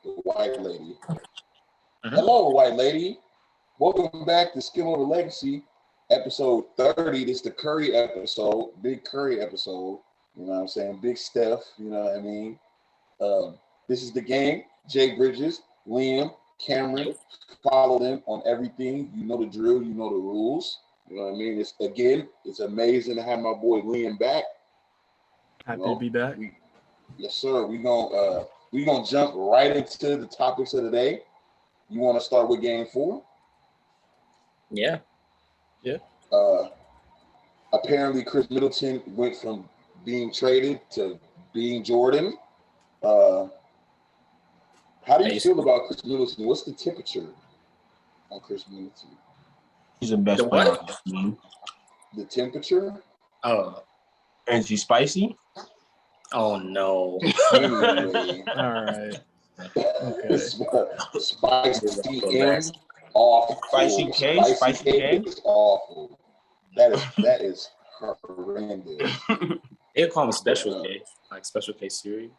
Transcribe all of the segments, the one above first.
the white lady. Hello, white lady. Welcome back to Skim Over Legacy, episode 30. This is the Curry episode, big Curry episode. You know what I'm saying? Big Steph, you know what I mean? This is the gang. Jay Bridges, Liam, Cameron. Follow them on everything. You know the drill. You know the rules. You know what I mean? It's amazing to have my boy Liam back. Happy to be back. Yes, sir. We're gonna jump right into the topics of the day. You want to start with game 4? Yeah. Apparently, Chris Middleton went from being traded to being Jordan. How do you feel about Chris Middleton? What's the temperature on Chris Middleton? He's the best player on the team. The temperature? Oh. And is he spicy? Oh no. Anyway. All right. Okay. Spicy and awful. Spicy K is awful. That is horrendous. They'll call him Special K, like Special K series.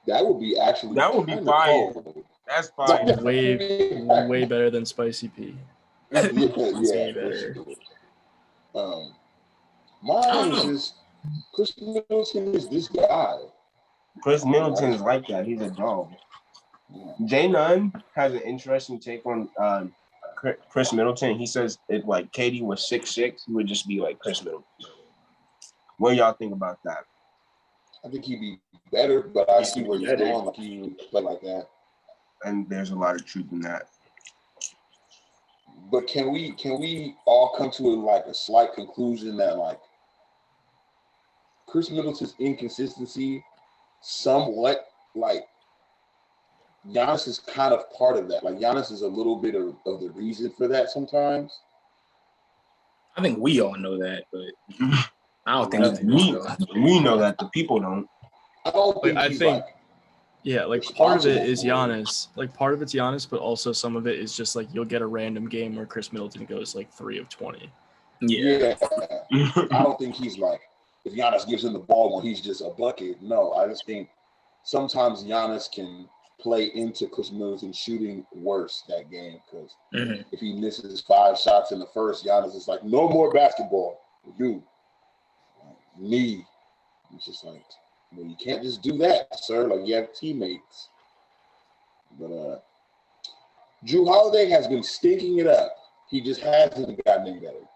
That would be fire. Cold. That's fire. Way better than Spicy P. Yeah. Better. Mine is just Chris Middleton is this guy. Chris Middleton is like that. He's a dog. Jay Nunn has an interesting take on Chris Middleton. He says if like KD was 6'6", he would just be like Chris Middleton. What do y'all think about that? I think he'd be better, but I see where he's going. Like he would play like that. And there's a lot of truth in that. But can we all come to a slight conclusion that like Chris Middleton's inconsistency, somewhat like Giannis is kind of part of that. Like Giannis is a little bit of the reason for that sometimes. I think we all know that, but I don't think we know that. The people don't. I think part of it is Giannis. Like part of it's Giannis, but also some of it is just like you'll get a random game where Chris Middleton goes like 3 of 20. Yeah. I don't think he's like if Giannis gives him the ball when he's just a bucket. No, I just think sometimes Giannis can play into Chris Middleton shooting worse that game because if he misses 5 shots in the first, Giannis is like, no more basketball. Dude, me. It's just like, well, you can't just do that, sir. Like, you have teammates. But Jrue Holiday has been stinking it up. He just hasn't gotten any better.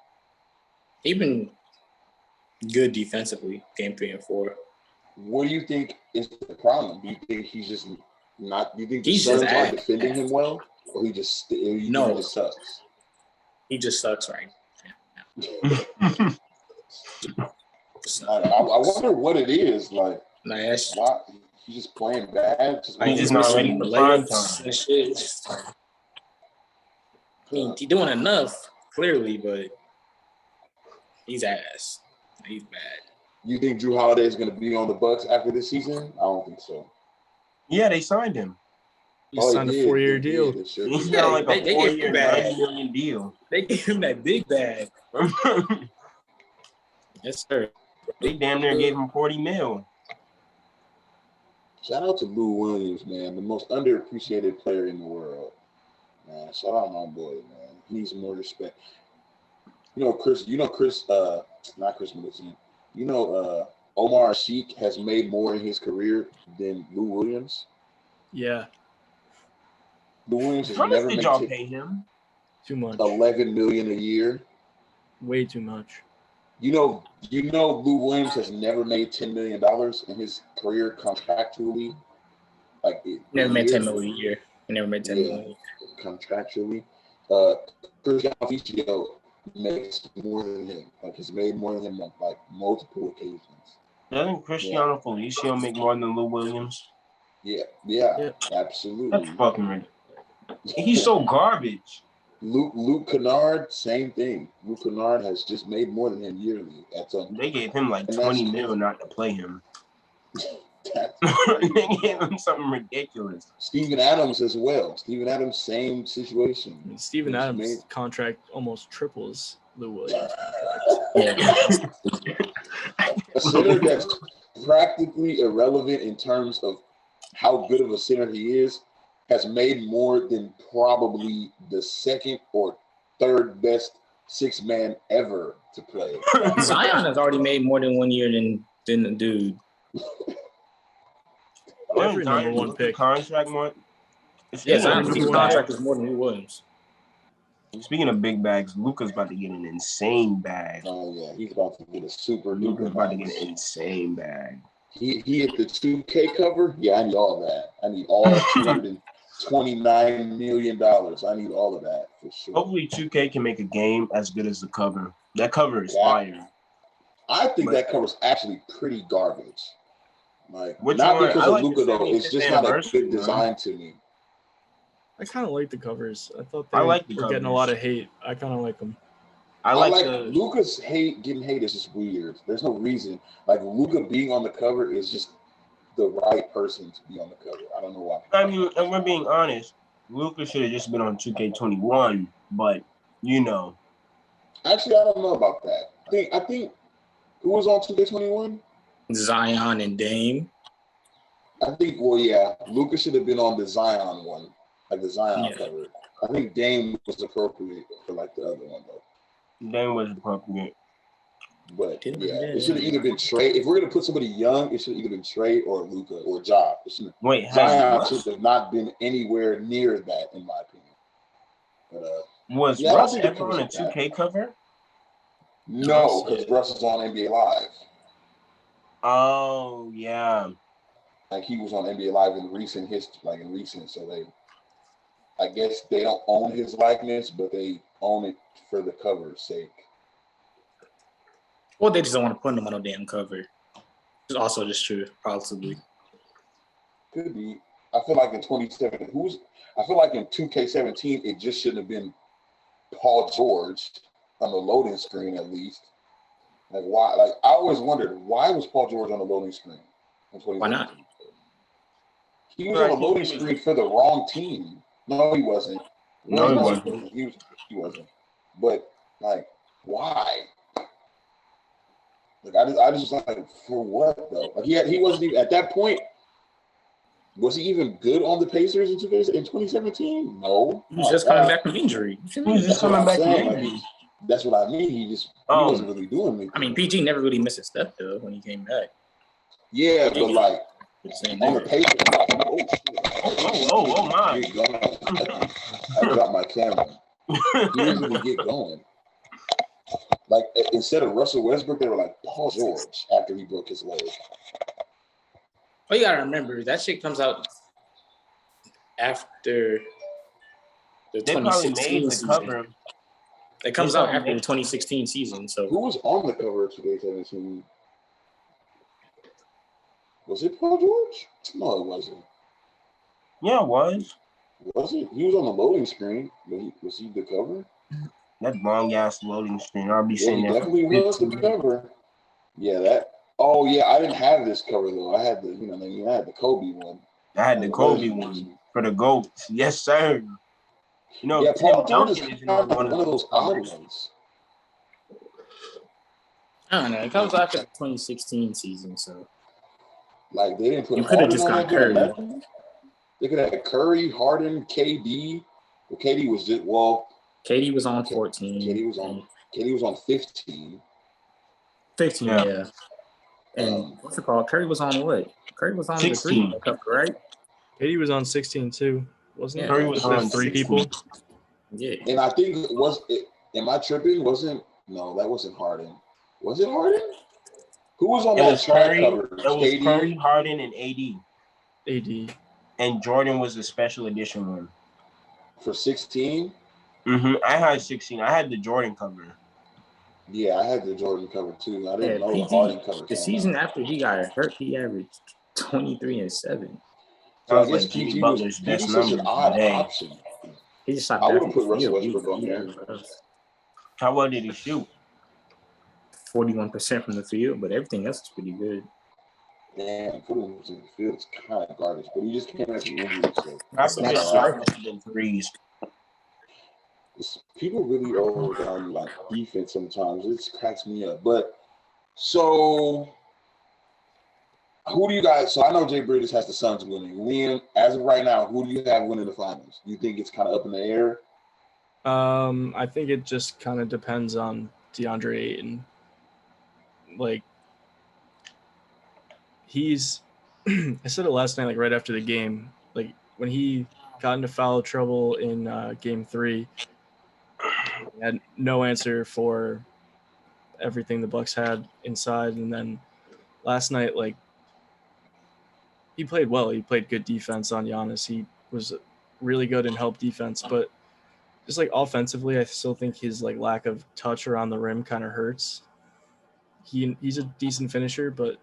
He's been good defensively, game 3 and 4. What do you think is the problem? Do you think he's just not? Do you think he's the Suns just are defending him well, or he just he just sucks? He just sucks right now. I wonder what it is. Like, why he's just playing bad? He's just not ready for prime time. I mean, he's doing enough clearly, but he's ass. He's bad. You think Jrue Holiday is going to be on the Bucks after this season? I don't think so. Yeah, they signed him. He signed a 4-year deal. He's got like a 4-year, $90 million deal. They gave him that big bag. Yes, sir. They damn near gave him $40 million. Shout out to Lou Williams, man, the most underappreciated player in the world. Man, shout out my boy, man. He needs more respect. Not Chris Middleton. Omar Sheik has made more in his career than Lou Williams. Yeah. Lou Williams has How never much did y'all pay him? Too much. $11 million a year. Way too much. You know, Lou Williams has never made $10 million in his career contractually. Never made $10 million a year. He never made $10 million contractually. Cristiano Ronaldo makes more than him. Like he's made more than him on like multiple occasions. Doesn't Cristiano Felicio make more than Lou Williams? Yeah, absolutely. That's fucking ridiculous. He's so garbage. Luke Kennard, same thing. Luke Kennard has just made more than him yearly. They gave him like $20 million not to play him. They gave him something ridiculous. Steven Adams as well. Steven Adams, same situation. I mean, Steven Adams' contract almost triples Lou Williams' A center that's practically irrelevant in terms of how good of a center he is has made more than probably the second or third best six-man ever to play. Zion has already made more than 1 year than the dude. Every number one pick. Contract more. Yeah, Zion's contract is more than Lou Williams. Speaking of big bags, Luka's about to get an insane bag. Oh yeah, he's about to get a super Luka's duper about to get max. an insane bag. He hit the 2K cover. Yeah, I need all that. I need all $229 million. I need all of that for sure. Hopefully 2K can make a game as good as the cover. That cover is fire. I think that cover's actually pretty garbage. Like, which not one? because I of like Luka though. It's just not a good design to me. I kind of like the covers. I thought I like the were getting a covers. lot of hate. I kind of like them. I like the Luka's getting hate is just weird. There's no reason. Like Luka being on the cover is just the right person to be on the cover. I don't know why. I mean, and we're being honest, Luka should have just been on 2K21, but you know. Actually, I don't know about that. I think who was on 2K21? Zion and Dame. I think, well, yeah, Luka should have been on the Zion one, like the Zion cover. I think Dame was appropriate for like the other one though. Dame was appropriate. But yeah, it should have either been Trey. If we're gonna put somebody young, it should have either been Trey or Luka or Ja. Wait, Zion should have not been anywhere near that, in my opinion. But was Russ ever on a 2K cover? No, because Russ is on NBA Live. Oh yeah. Like he was on NBA Live in recent history, so I guess they don't own his likeness, but they own it for the cover's sake. Or they just don't want to put him on a damn cover. It's also just true, possibly. Could be. I feel like in 2017, I feel like in 2K17, it just shouldn't have been Paul George on the loading screen at least. Like why? Like I always wondered why was Paul George on the loading screen in 2017? Why not? He was on the loading screen for the wrong team. No, he wasn't. No, he wasn't. He wasn't. But like, why? Like I just was like, for what though? Like he wasn't even at that point. Was he even good on the Pacers in 2017? No. He was just coming back from injury. He was just coming back from injury. That's what I mean. He wasn't really doing anything. I mean, PG never really missed a step though when he came back. Yeah, but like on the Pacers. Oh my! I dropped my camera. He didn't really get going. Like instead of Russell Westbrook, they were like Paul George after he broke his leg. Well, you gotta remember that shit comes out after the 2016 season. It comes out after the 2016 season. So who was on the cover of 2017? Was it Paul George? No, it wasn't. Yeah, it was. Was it? He was on the loading screen, but was he the cover? That long ass loading screen. I'll be saying he that. Definitely was the cover. Yeah, that. Oh yeah, I didn't have this cover though. I had the, I had the Kobe one. I had the Kobe one for the GOATs. Yes, sir. You know, yeah, Paul George is Duncan kind of one of those odd ones. I don't know. It comes after the 2016 season, so like they didn't put. You could have just got Curry. They could have had Curry, Harden, KD. Well, KD was just KD was on 14. KD was on 15. 15, yeah. And what's it called? Curry was on what? Curry was on 16, the cup, right? KD was on 16 too, wasn't it? Curry was on 3 people. Yeah. And I think am I tripping? That wasn't Harden. Was it Harden? Who was on that track cover? It was Curry, Harden, and AD. AD. And Jordan was the special edition one. For 16? Mm-hmm. I had 16. I had the Jordan cover. Yeah, I had the Jordan cover too. I didn't know PG, the Harden cover. The season after he got hurt, he averaged 23 and 7. So I guess PG was such an odd option. He just shot. I would have put Russell Westbrook on there. How well did he shoot? 41% from the field, but everything else is pretty good. Damn, putting him in the field is kind of garbage, but he just came back from injury. So people really overvalue like defense sometimes. It cracks me up. But so Who do you guys? So I know Jay Bridges has the Suns winning. Liam, as of right now, who do you have winning the finals? You think it's kind of up in the air? I think it just kind of depends on DeAndre Ayton. Like, he's I said it last night, like right after the game, like when he got into foul trouble in game 3, he had no answer for everything the Bucks had inside. And then last night, like, he played well. He played good defense on Giannis. He was really good in help defense, but just like offensively, I still think his like lack of touch around the rim kind of hurts. He's a decent finisher, but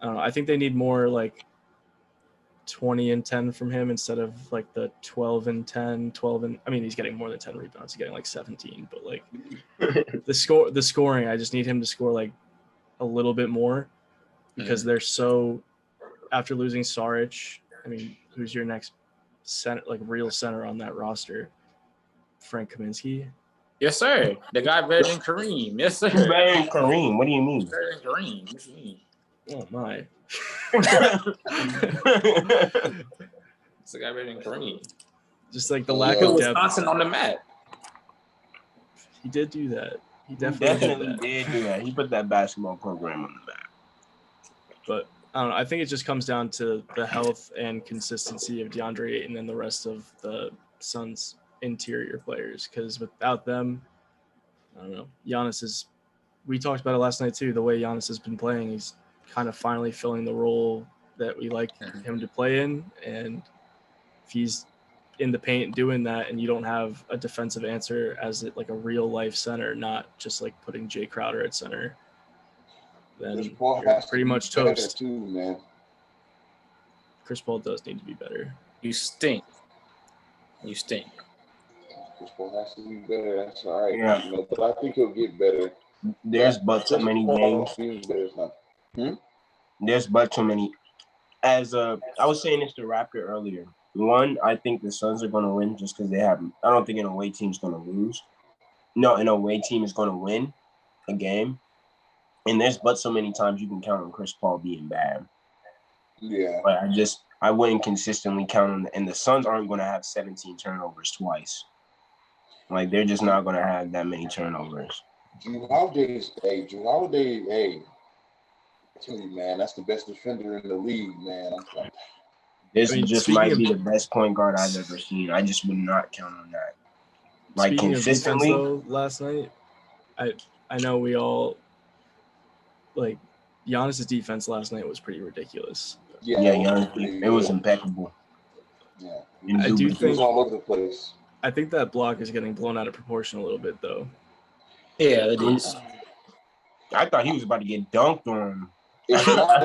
I don't know. I think they need more like 20 and 10 from him instead of like the 12 and 10, 12 and I mean he's getting more than 10 rebounds. He's getting like 17, but like the scoring, I just need him to score like a little bit more because they're so after losing Saric. I mean, who's your next center, like real center on that roster? Frank Kaminsky? Yes, sir. The guy better than Kareem. Yes, sir. Who's better than Kareem? What do you mean? Better than Kareem. What you mean? Oh my. It's the guy better than Kareem. Just like the lack of depth. Wisconsin on the map. He did do that. He definitely did do that. He put that basketball program on the map. But I don't know. I think it just comes down to the health and consistency of DeAndre Ayton and the rest of the Suns' interior players. Because without them, I don't know. Giannis is. We talked about it last night too. The way Giannis has been playing, he's kind of finally filling the role that we like him to play in. And if he's in the paint doing that, and you don't have a defensive answer as like a real life center, not just like putting Jay Crowder at center, then you're pretty much toast. Too, man. Chris Paul does need to be better. You stink. You stink. Chris Paul has to be better. That's all right. Yeah. You know, but I think he'll get better. There's but so many games. There's but so many. As I was saying this to Raptor earlier. One, I think the Suns are going to win just because they have. I don't think an away team's going to lose. No, an away team is going to win a game. And there's but so many times you can count on Chris Paul being bad. Yeah. But I wouldn't consistently count on. And the Suns aren't going to have 17 turnovers twice. Like, they're just not going to have that many turnovers. Drew Holiday, hey. I tell you, man, that's the best defender in the league, man. This might be the best point guard I've ever seen. I just would not count on that. Like, speaking consistently. Of defense, though, last night, I know we all like Giannis' defense last night was pretty ridiculous. Yeah, Giannis, it was impeccable. Yeah, I do think it was all over the place. I think that block is getting blown out of proportion a little bit, though. Yeah, it is. I thought he was about to get dunked on. It's not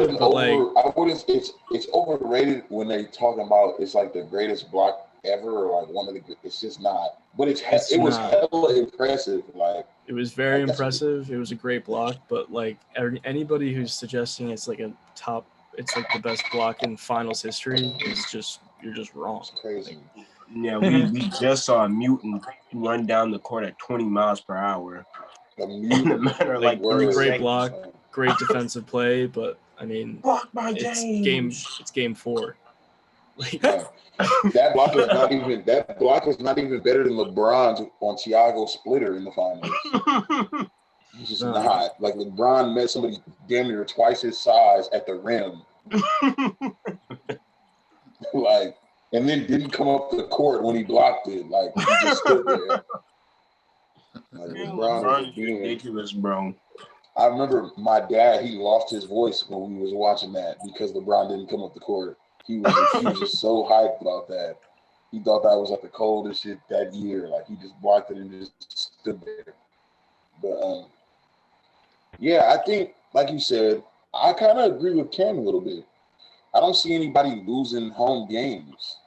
it's overrated when they talk about it's like the greatest block ever or like one of the. It's just not. But it was hella impressive. Like it was very impressive. It was a great block, but like anybody who's suggesting it's like it's like the best block in finals history you're just wrong. It's crazy. Yeah, we just saw a mutant run down the court at 20 miles per hour. In a matter of like 3 great seconds. block, great defensive play, but I mean, it's game 4. Like, that block was not even better than LeBron's on Thiago splitter in the finals. It's just not. Like LeBron met somebody damn near twice his size at the rim. Like, and then didn't come up the court when he blocked it. Like he just stood there. Like LeBron is ridiculous, bro. I remember my dad, he lost his voice when we was watching that because LeBron didn't come up the court. He was just so hyped about that. He thought that was like the coldest shit that year. Like he just blocked it and just stood there. But yeah, I think, like you said, I kind of agree with Ken a little bit. I don't see anybody losing home games.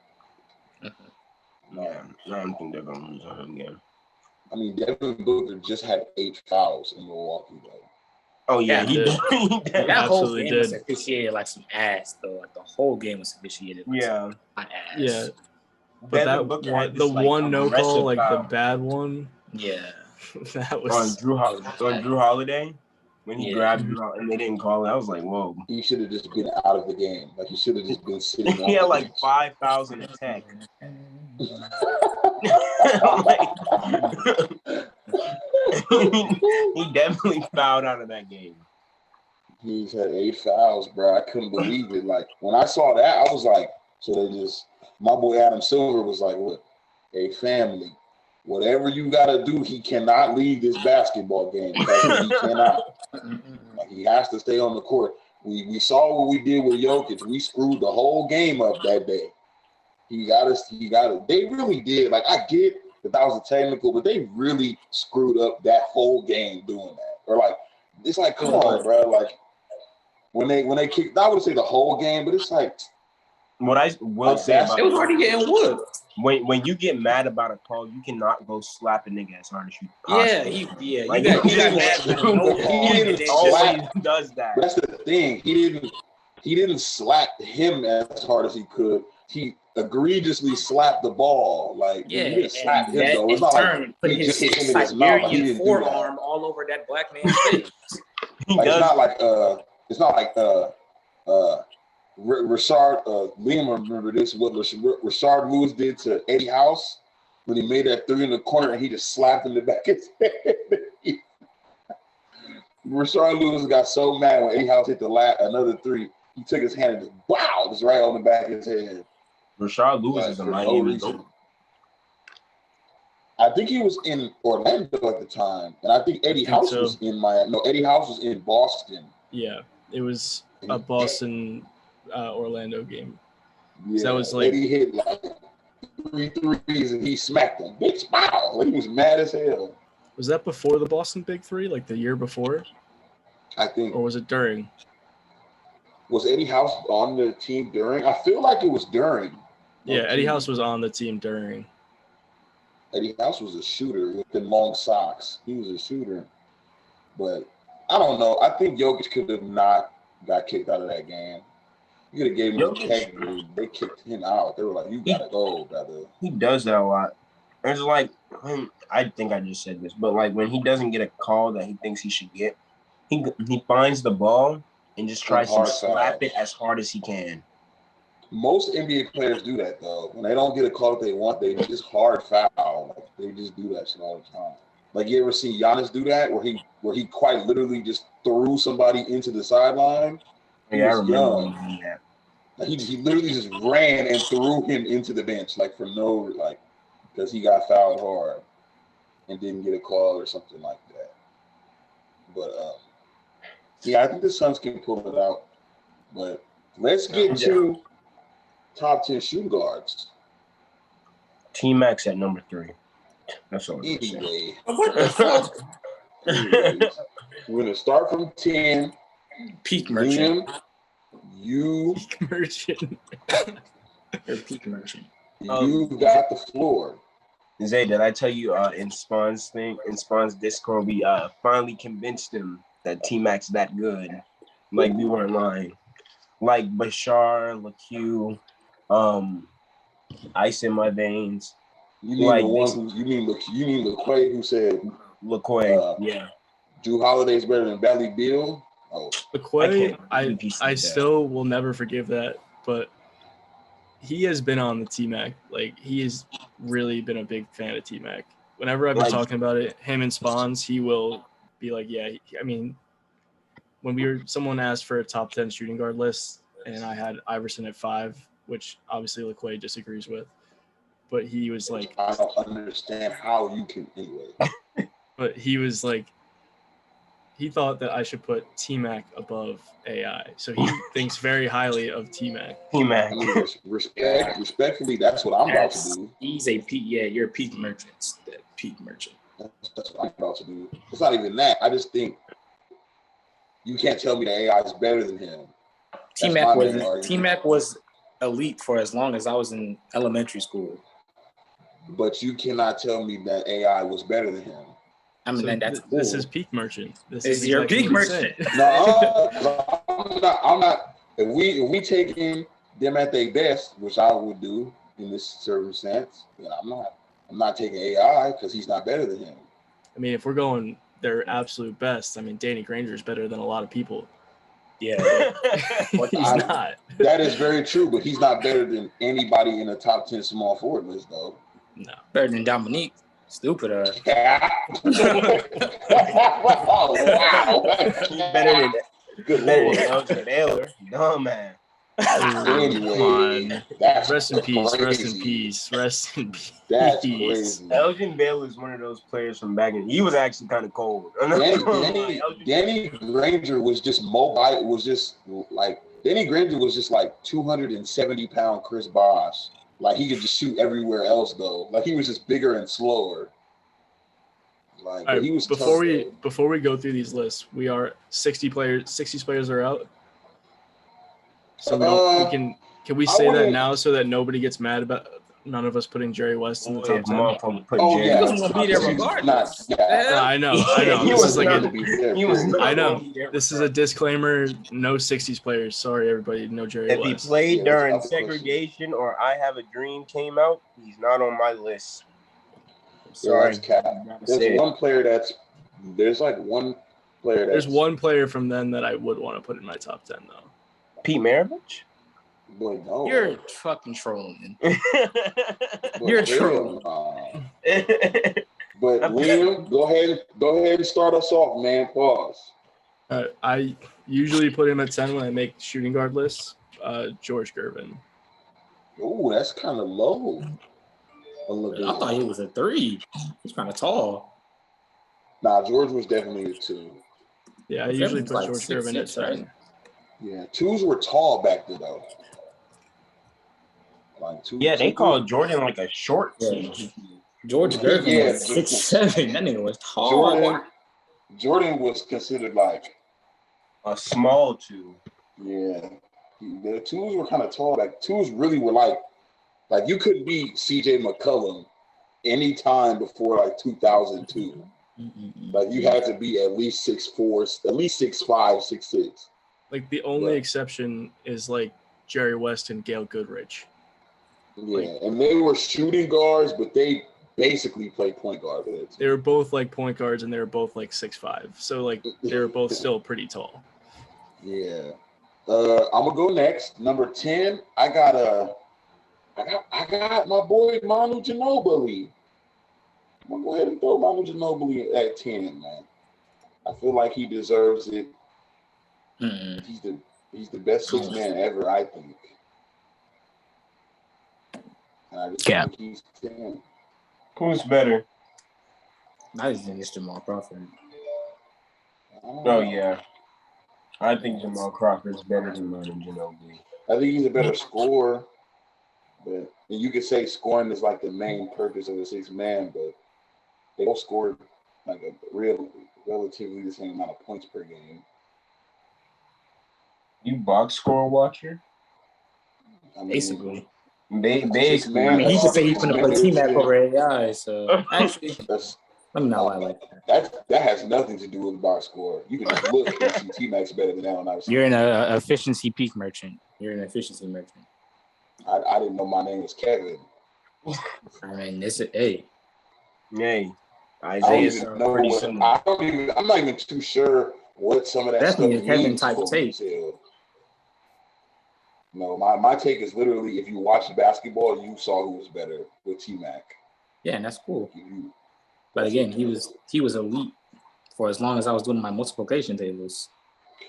Yeah, I don't think they're gonna lose a home game. I mean, Devin Booker just had 8 fouls in Milwaukee, though. Oh yeah, he did. That whole game was officiated like some ass, though. Like the whole game was officiated like some hot ass. Yeah, but the one no call, like the bad one. Yeah, that was on Drew Holiday. when he grabbed him out and they didn't call it. I was like, whoa. He should have just been out of the game. Like he should have just been sitting. He had like 5,000 attack. He definitely fouled out of that game. He's had 8 fouls, bro. I couldn't believe it. Like when I saw that, I was like, so they just. My boy Adam Silver was like, "What? Hey, family, whatever you gotta do, he cannot leave this basketball game. He cannot. Like, he has to stay on the court." We saw what we did with Jokic. We screwed the whole game up that day. He got us. They really did. Like I get that was a technical, but they really screwed up that whole game doing that. Or like it's like, come on, bro. Like when they kicked, I would say the whole game, but it's like. What I will say about it was already getting whooped. When you get mad about a call, you cannot go slap a nigga as hard as you possibly. Yeah. Like, he got mad for no call. He always does that. That's the thing. He didn't slap him as hard as he could. He egregiously slapped the ball. Like he didn't slap him though. It's not like put he his just hit him in his mouth. Like, he didn't forearm all over that black man's face. Like, it's not like Rashard, Liam remember this, what Rashard Lewis did to Eddie House when he made that 3 in the corner and he just slapped him in the back of his head. Rashard Lewis got so mad when Eddie House hit another 3. He took his hand and just wow, just right on the back of his head. Rashard Lewis is a Miami. I think he was in Orlando at the time, and I think Eddie House was in Miami. No, Eddie House was in Boston. Yeah, it was a Boston. Orlando game. Yeah, so that was like Eddie hit like 3 threes and he smacked them. Bitch, wow! Like, he was mad as hell. Was that before the Boston Big Three, like the year before? I think. Or was it during? Was Eddie House on the team during? I feel like it was during. Yeah, Eddie House was on the team during. Eddie House was a shooter with the long socks. He was a shooter, but I don't know. I think Jokic could have not got kicked out of that game. You could have gave him a technique. They kicked him out. They were like, "You gotta go, brother." He does that a lot. It's like I think I just said this, but like when he doesn't get a call that he thinks he should get, he finds the ball and just tries to slap it as hard as he can. Most NBA players do that though. When they don't get a call that they want, they just hard foul. Like, they just do that shit all the time. Like you ever see Giannis do that, where he quite literally just threw somebody into the sideline? Yeah, I remember that. Like he literally just ran and threw him into the bench, like for no, like because he got fouled hard and didn't get a call or something like that. But yeah, I think the Suns can pull it out. But let's get to top 10 shooting guards. T-Max at number 3. That's all. Anyway, What the fuck? We're gonna start from 10. Peak merchant. You Peak merchant. Or peak merchant. You got the floor. Zay, did I tell you in Spawn's Discord, we finally convinced him that T-Max that good. Like we weren't lying. Like Bashar, LaQ, ice in my veins. You mean like the one who you mean LaQuay who said LaQuay, yeah. Drew Holiday's better than Bradley Beal? Oh, LaQuay, I still will never forgive that, but he has been on the T-Mac. Like, he has really been a big fan of T-Mac. Whenever I've been talking about it, him and Spawns, he will be like, yeah. I mean, when someone asked for a top 10 shooting guard list, and I had Iverson at 5, which obviously LaQuay disagrees with, but he was like, I don't understand how you can anyway. But he was like, he thought that I should put T-Mac above AI. So he thinks very highly of T-Mac. T-Mac. I mean, respectfully, that's what I'm about to do. He's a peak. Yeah, you're a peak merchant. That peak merchant. That's what I'm about to do. It's not even that. I just think you can't tell me that AI is better than him. T-Mac was elite for as long as I was in elementary school. But you cannot tell me that AI was better than him. I mean, So that's cool. This is peak merchant. This is is your exactly peak what he merchant. said. No, I'm not. If we taking them at their best, which I would do in this circumstance, then I'm not taking AI because he's not better than him. I mean, if we're going their absolute best. I mean, Danny Granger is better than a lot of people. Yeah. He's not. That is very true, but he's not better than anybody in the top 10 small forward list, though. No. Better than Dominique. Stupid. Yeah. Wow. Better Good than Lord. Elgin Baylor. Dumb man. Anyway, that's Rest in peace. crazy. Rest in peace. Rest in peace. That's crazy. Elgin Baylor is one of those players from back in. He was actually kind of cold. Danny Granger was just mobile. Was just like Danny Granger was just like 270-pound Chris Bosh. Like he could just shoot everywhere else though. Like he was just bigger and slower. Like Right, he was before tough, we go through these lists, we are 60 players are out. So can we say that now so that nobody gets mad about none of us putting Jerry West in the top 10? He wasn't gonna be there regardless. I know. This is like I know. There. This is a disclaimer. No 60s players. Sorry, everybody. No Jerry If West. he played during that's obvious. segregation or I Have a Dream came out, he's not on my list. Sorry, Sorry. there's one player there's one player from then that I would want to put in my top 10 though. Pete Maravich? Boy, no. You're fucking trolling. Boy, you're hell trolling. no. But Liam, go ahead and start us off, man. Pause. I usually put him at 10 when I make shooting guard lists. George Gervin. Oh, that's kind of low. A little bit. I thought he was a 3. He's kind of tall. Nah, George was definitely a 2. Yeah, I usually put like George 6'6", Gervin at 10. right? Yeah, 2s were tall back then, though. Like 2. Yeah, they called Jordan like a short Yeah. two. George Gervin Yeah, was 6'7". That nigga was tall. Jordan was considered like A small two. yeah. The 2s were kind of tall. Like 2s really were like you couldn't beat CJ McCollum anytime before like 2002. Like you had to be at least 6'4", at least 6'5", 6'6". Like the only exception is like Jerry West and Gail Goodrich. Yeah, and they were shooting guards, but they basically played point guard. They were both like point guards, and they were both like 6'5". So like they were both still pretty tall. Yeah. I'm gonna go next. Number 10. I got my boy Manu Ginobili. I'm gonna go ahead and throw Manu Ginobili at 10, man. I feel like he deserves it. Mm-hmm. He's the best 6 man ever, I think. And I just think he's 10. Who's better? I just think it's Jamal Crawford. Oh, yeah. I think Jamal Crawford's better than Manu Ginobili. I think he's a better scorer. But and you could say scoring is like the main purpose of the 6 man, but they both scored like a relatively the same amount of points per game. You box score watcher? I mean, Basically. Basically. I mean, he could say he's going to put T-Mac over AI, so actually, let me not lie like that. That has nothing to do with box score. You can just look and see T-Mac's better than Allen Iverson. You're an efficiency peak merchant. You're an efficiency merchant. I didn't know my name was Kevin. I mean, this is hey. Hey, Isaiah's pretty similar. I'm not even too sure what some of that Definitely stuff a Kevin means type for take. retail. No, my take is literally if you watched basketball, you saw who was better with T-Mac. Yeah, and that's cool. But again, he was elite for as long as I was doing my multiplication tables.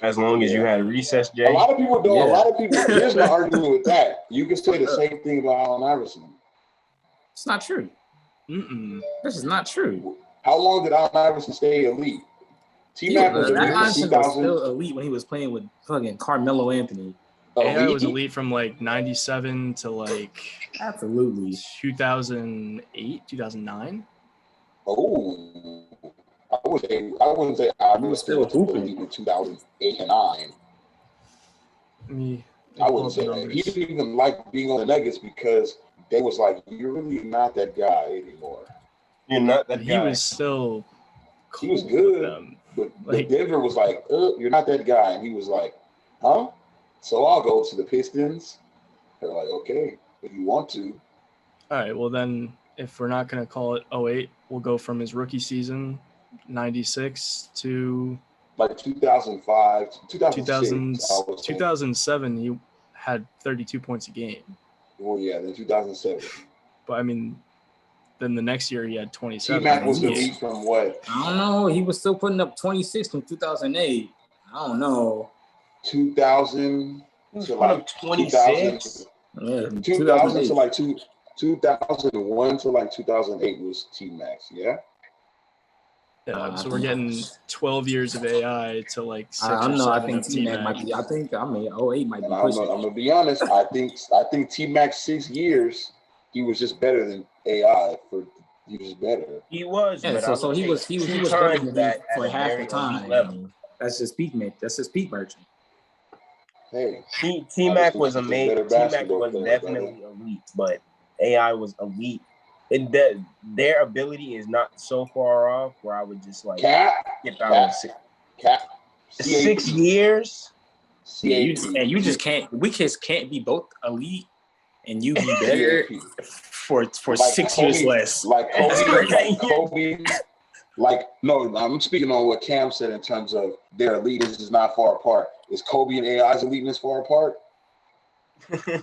As long as you had recess, Jay. A lot of people don't. Yeah. A lot of people. There's no argument with that. You can say the same thing about Allen Iverson. It's not true. This is not true. How long did Allen Iverson stay elite? T-Mac was elite in Iverson was 2000. still elite when he was playing with fucking Carmelo Anthony. AI was elite from like 97 to like Absolutely 2008, 2009. Oh, I wouldn't say I was still hooping in 2008 and 9. I wouldn't say that. He didn't even like being on the Nuggets because they was like, you're really not that guy anymore. You're not that guy. He was still cool. He was good, but Denver was like, you're not that guy. And he was like, huh? So I'll go to the Pistons. They're like, okay, if you want to. All right, well then, if we're not going to call it 08, we'll go from his rookie season 96 to like 2005, 2000, 2006. 2007, he had 32 points a game. Well, yeah, then 2007. But I mean, then the next year he had 27. T-Mac was elite from what? I don't know. He was still putting up 26 from 2008. I don't know. 2000 to like 26. 2000 to like 2001 to like 2008 was T-Mac. Yeah. Yeah, so we're getting 12 years of AI to like 6 I don't or know. 7 I think of T-Mac might be. I mean, 08 might be And I'm pushing. gonna be honest. I think T-Mac's 6 years, he was just better than AI. He was better. He was. Yeah, but so he was better than that for half the time. Level. That's his peak, mate. That's his peak version. Hey, T-Mac was amazing. T-Mac basketball was player, definitely elite, but AI was elite. Their ability is not so far off where I would just like skip out on 6 years. Yeah, you just can't. We just can't be both elite and you be better for like 6 years less. Like Kobe, no, I'm speaking on what Cam said in terms of their eliteness is not far apart. Is Kobe and AI's eliteness far apart?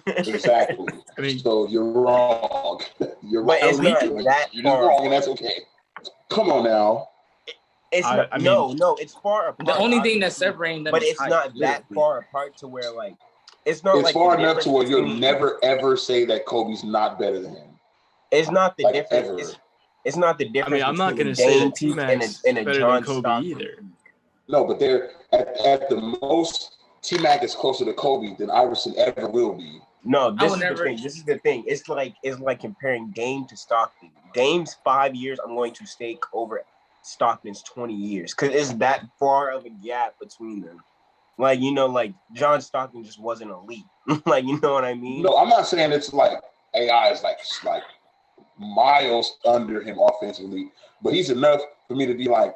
Exactly. I mean, so you're wrong. You're but it's not that you're far. wrong, and that's okay. Come on now. It's no, it's far apart. The only thing that's separating them, but it's not that far apart to where like it's not. It's like far enough to where you'll never ever say that Kobe's not better than him. It's not the like difference. It's not the difference. I mean, I'm not going to say that T-Mac's better than Kobe either. No, but they're at the most. T-Mac is closer to Kobe than Iverson ever will be. No, this is the thing. It's like comparing Game to Stockton. Game's 5 years. I'm going to stake over Stockton's 20 years because it's that far of a gap between them. Like, like John Stockton just wasn't elite. Like, you know what I mean? No, I'm not saying it's like AI is like miles under him offensively, but he's enough for me to be like,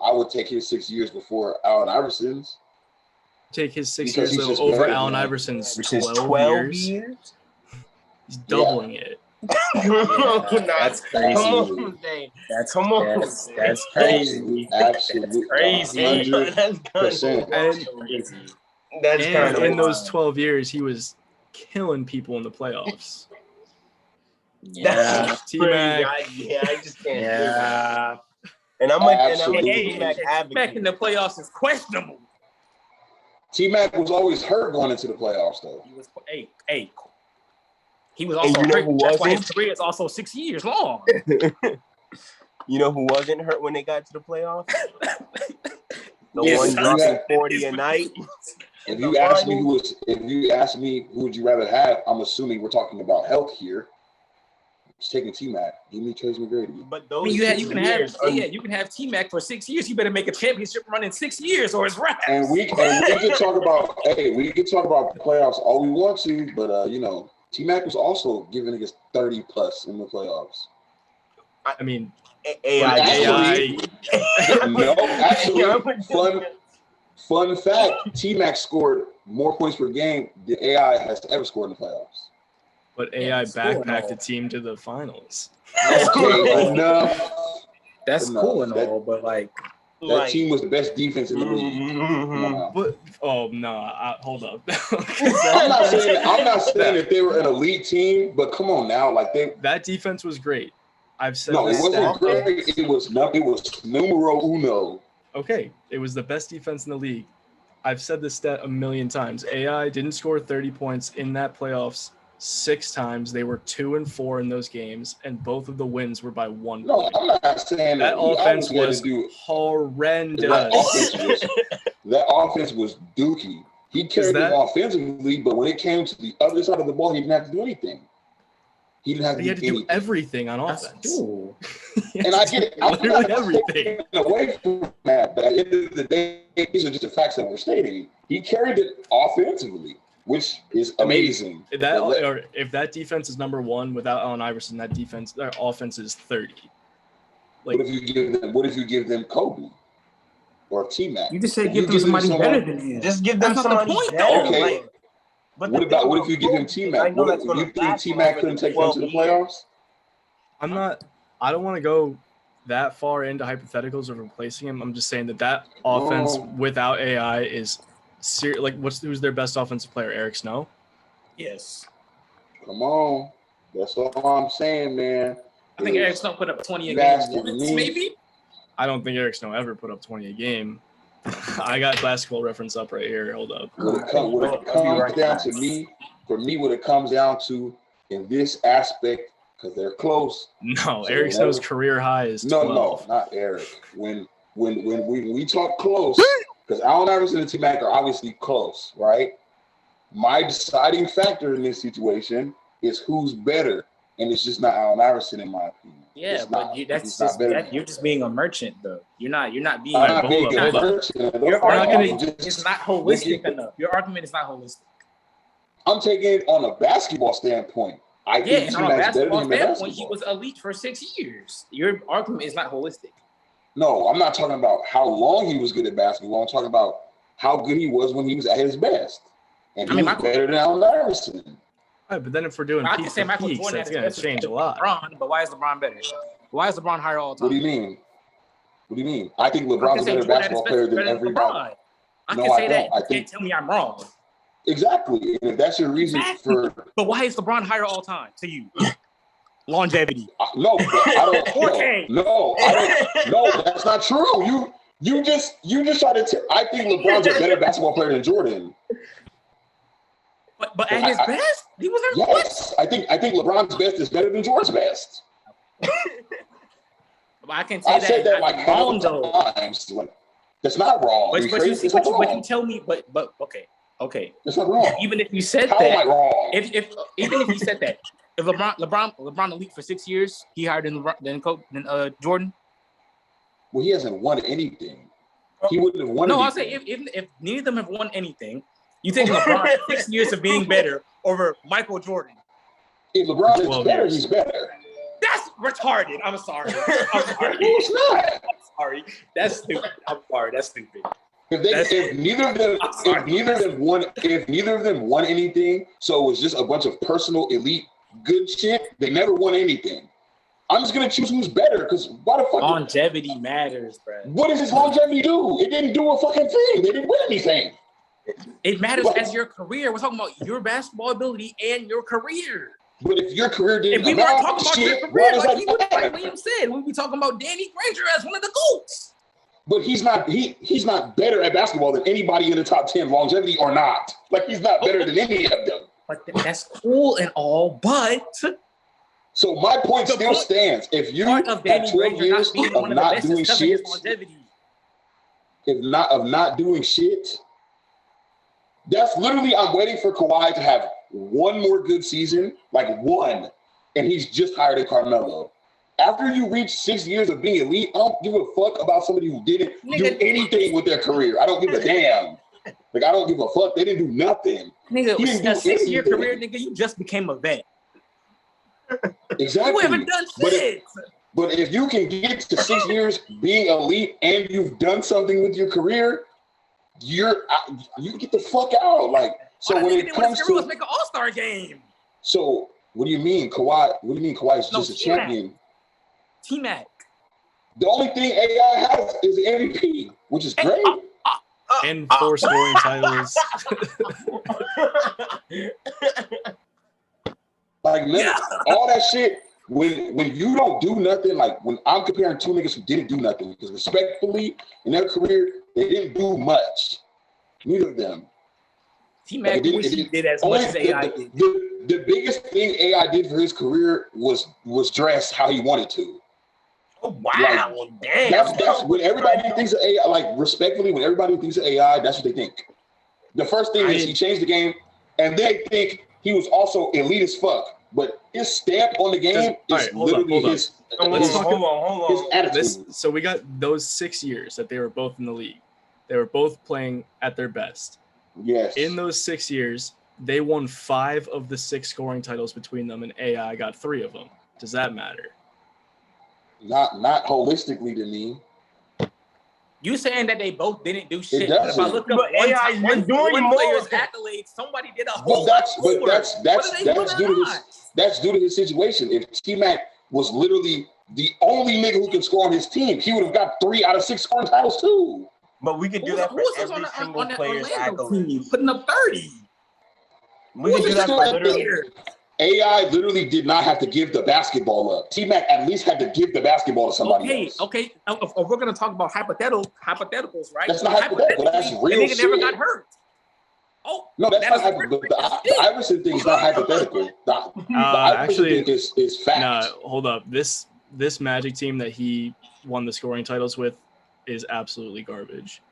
I would take his 6 years before Allen Iverson's. Take his 6 years over Allen Iverson's 12 years. He's doubling it. That's crazy. That's crazy. Absolutely. Crazy. 100%. That's kind of in those 12 years, he was killing people in the playoffs. Yeah, T-Mac. I just can't. Yeah. And I'm a T-Mac advocate. Back in the playoffs is questionable. T-Mac was always hurt going into the playoffs, though. He was He was also hurt. That's why his career is also 6 years long. You know who wasn't hurt when they got to the playoffs? The one dropping 40 a night. If you ask me who would you rather have, I'm assuming we're talking about health here. It's taking T-Mac. Give me Trace McGrady. But those you can have T-Mac for 6 years. You better make a championship run in 6 years or it's wraps. And we can talk about playoffs all we want to, but T-Mac was also giving niggas 30 plus in the playoffs. I mean, AI. No, actually, fun fact: T-Mac scored more points per game than AI has ever scored in the playoffs. But AI backpacked a team to the finals. Okay, enough. That's cool and all, but that team was the best defense in the league. But hold up. I'm not saying that they were an elite team, but come on now, that defense was great. I've said no, it wasn't great. It was numero uno. Okay, it was the best defense in the league. I've said this stat a million times. AI didn't score 30 points in that playoffs 6 times. They were 2 and 4 in those games, and both of the wins were by 1 point. No, I'm not saying that offense was horrendous. That offense was dookie. He carried them offensively, but when it came to the other side of the ball, he didn't have to do anything. He didn't have to do everything on offense. Cool. And I get it. Literally everything. Away from that, but at the end of the day, these are just the facts that we're stating. He carried it offensively, which is amazing. If that defense is number 1 without Allen Iverson, their offense is 30. What if you give them Kobe or T-Mac? You just say give them somebody better than him. Just give them somebody better. Okay. What if you give him T-Mac? You think T-Mac couldn't take them to the playoffs? I don't want to go that far into hypotheticals of replacing him. I'm just saying that offense without AI is who's their best offensive player? Eric Snow? Yes. Come on. That's all I'm saying, man. I think Eric Snow put up 20 a game once, maybe? I don't think Eric Snow ever put up 20 a game. I got Basketball Reference up right here. Hold up. When it comes down to me, for me, what it comes down to in this aspect, because they're close. No, so Eric Snow's career high is 12. No, not Eric. When we talk close, because Allen Iverson and T-Mac are obviously close, right? My deciding factor in this situation is who's better, and it's just not Allen Iverson in my opinion. Yeah, but you're just being a merchant, though. You're not being. I'm not being a merchant. Your argument is not holistic enough. Your argument is not holistic. I'm taking it on a basketball standpoint. I think on a basketball standpoint, he was elite for 6 years. Your argument is not holistic. No, I'm not talking about how long he was good at basketball. I'm talking about how good he was when he was at his best. And he was better than Allen Iverson. Right, but then if we're doing peaks and peaks, that's going to change a lot. LeBron, but why is LeBron better? Why is LeBron higher all the time? What do you mean? I think LeBron's a better basketball player than everybody. I can say that. You can't tell me I'm wrong. Exactly. And if that's your reason for... But why is LeBron higher all time to you? Longevity. No, I don't. No, that's not true. You just try to... I think LeBron's a better basketball player than Jordan. But at his best, he was at his best. I think LeBron's best is better than Jordan's best. I can say said that like wrong though. Like, that's not wrong. But you tell me. But okay. That's not wrong. Even if you said How that, am I wrong? Even if you said that, if LeBron elite for 6 years, he higher than Jordan. Well, he hasn't won anything. He wouldn't have won. No, I'll say if neither of them have won anything. You take LeBron 6 years of being better over Michael Jordan. If LeBron is better, he's better. That's retarded. I'm sorry. No, it's not. I'm sorry. That's stupid. I'm sorry. That's stupid. If neither of them won anything, so it was just a bunch of personal elite good shit, they never won anything. I'm just gonna choose who's better because why the fuck? Longevity matters, bro. What does his longevity do? It didn't do a fucking thing. They didn't win anything. It matters as your career. We're talking about your basketball ability and your career. But if your career didn't, if we weren't talking about your career, like Liam said, we'd be talking about Danny Granger as one of the GOATs. But he's not better at basketball than anybody in the top 10, longevity or not. Like he's not better than any of them. But that's cool and all, but. So my point still stands. If you have 12 years of not doing shit, of not doing shit. That's literally, I'm waiting for Kawhi to have one more good season, like one, and he's just higher than Carmelo. After you reach 6 years of being elite, I don't give a fuck about somebody who didn't do anything with their career. I don't give a damn. Like, I don't give a fuck. They didn't do nothing. Nigga, a 6 year career, nigga, you just became a vet. Exactly. You haven't done shit. But if you can get to 6 years being elite and you've done something with your career, you get the fuck out. Like, so when it comes to let's make an all-star game. So what do you mean Kawhi? What do you mean Kawhi is just a champion? T-Mac. The only thing AI has is the MVP, which is great. And 4 scoring titles. Like all that shit. When you don't do nothing, like when I'm comparing two niggas who didn't do nothing, because respectfully in their career they didn't do much. Neither of them. T-Mac did as much as AI did. The biggest thing AI did for his career was dress how he wanted to. Oh wow! Like, damn. That's when everybody thinks of AI. Like respectfully, when everybody thinks of AI, that's what they think. The first thing is he changed the game, and they think he was also elite as fuck. But his stamp on the game is literally his attitude. So we got those 6 years that they were both in the league. They were both playing at their best. Yes. In those 6 years, they won 5 of the 6 scoring titles between them, and AI got 3 of them. Does that matter? Not holistically to me. You saying that they both didn't do shit? If I look up one player's accolades, somebody did a whole lot more. That's due to his situation. If T-Mac was literally the only nigga who can score on his team. He would have got 3 out of 6 scoring titles too. But we could do that for every single player's accolade. Putting up 30. We could do that for literally. AI literally did not have to give the basketball up. T-Mac at least had to give the basketball to somebody else. Okay. If we're gonna talk about hypotheticals, right? That's not hypothetical. That's real the nigga shit. never got hurt. Oh no, that's not hypothetical. The Iverson thing is not hypothetical. The Iverson thing is fact. Nah, hold up. This Magic team that he won the scoring titles with is absolutely garbage.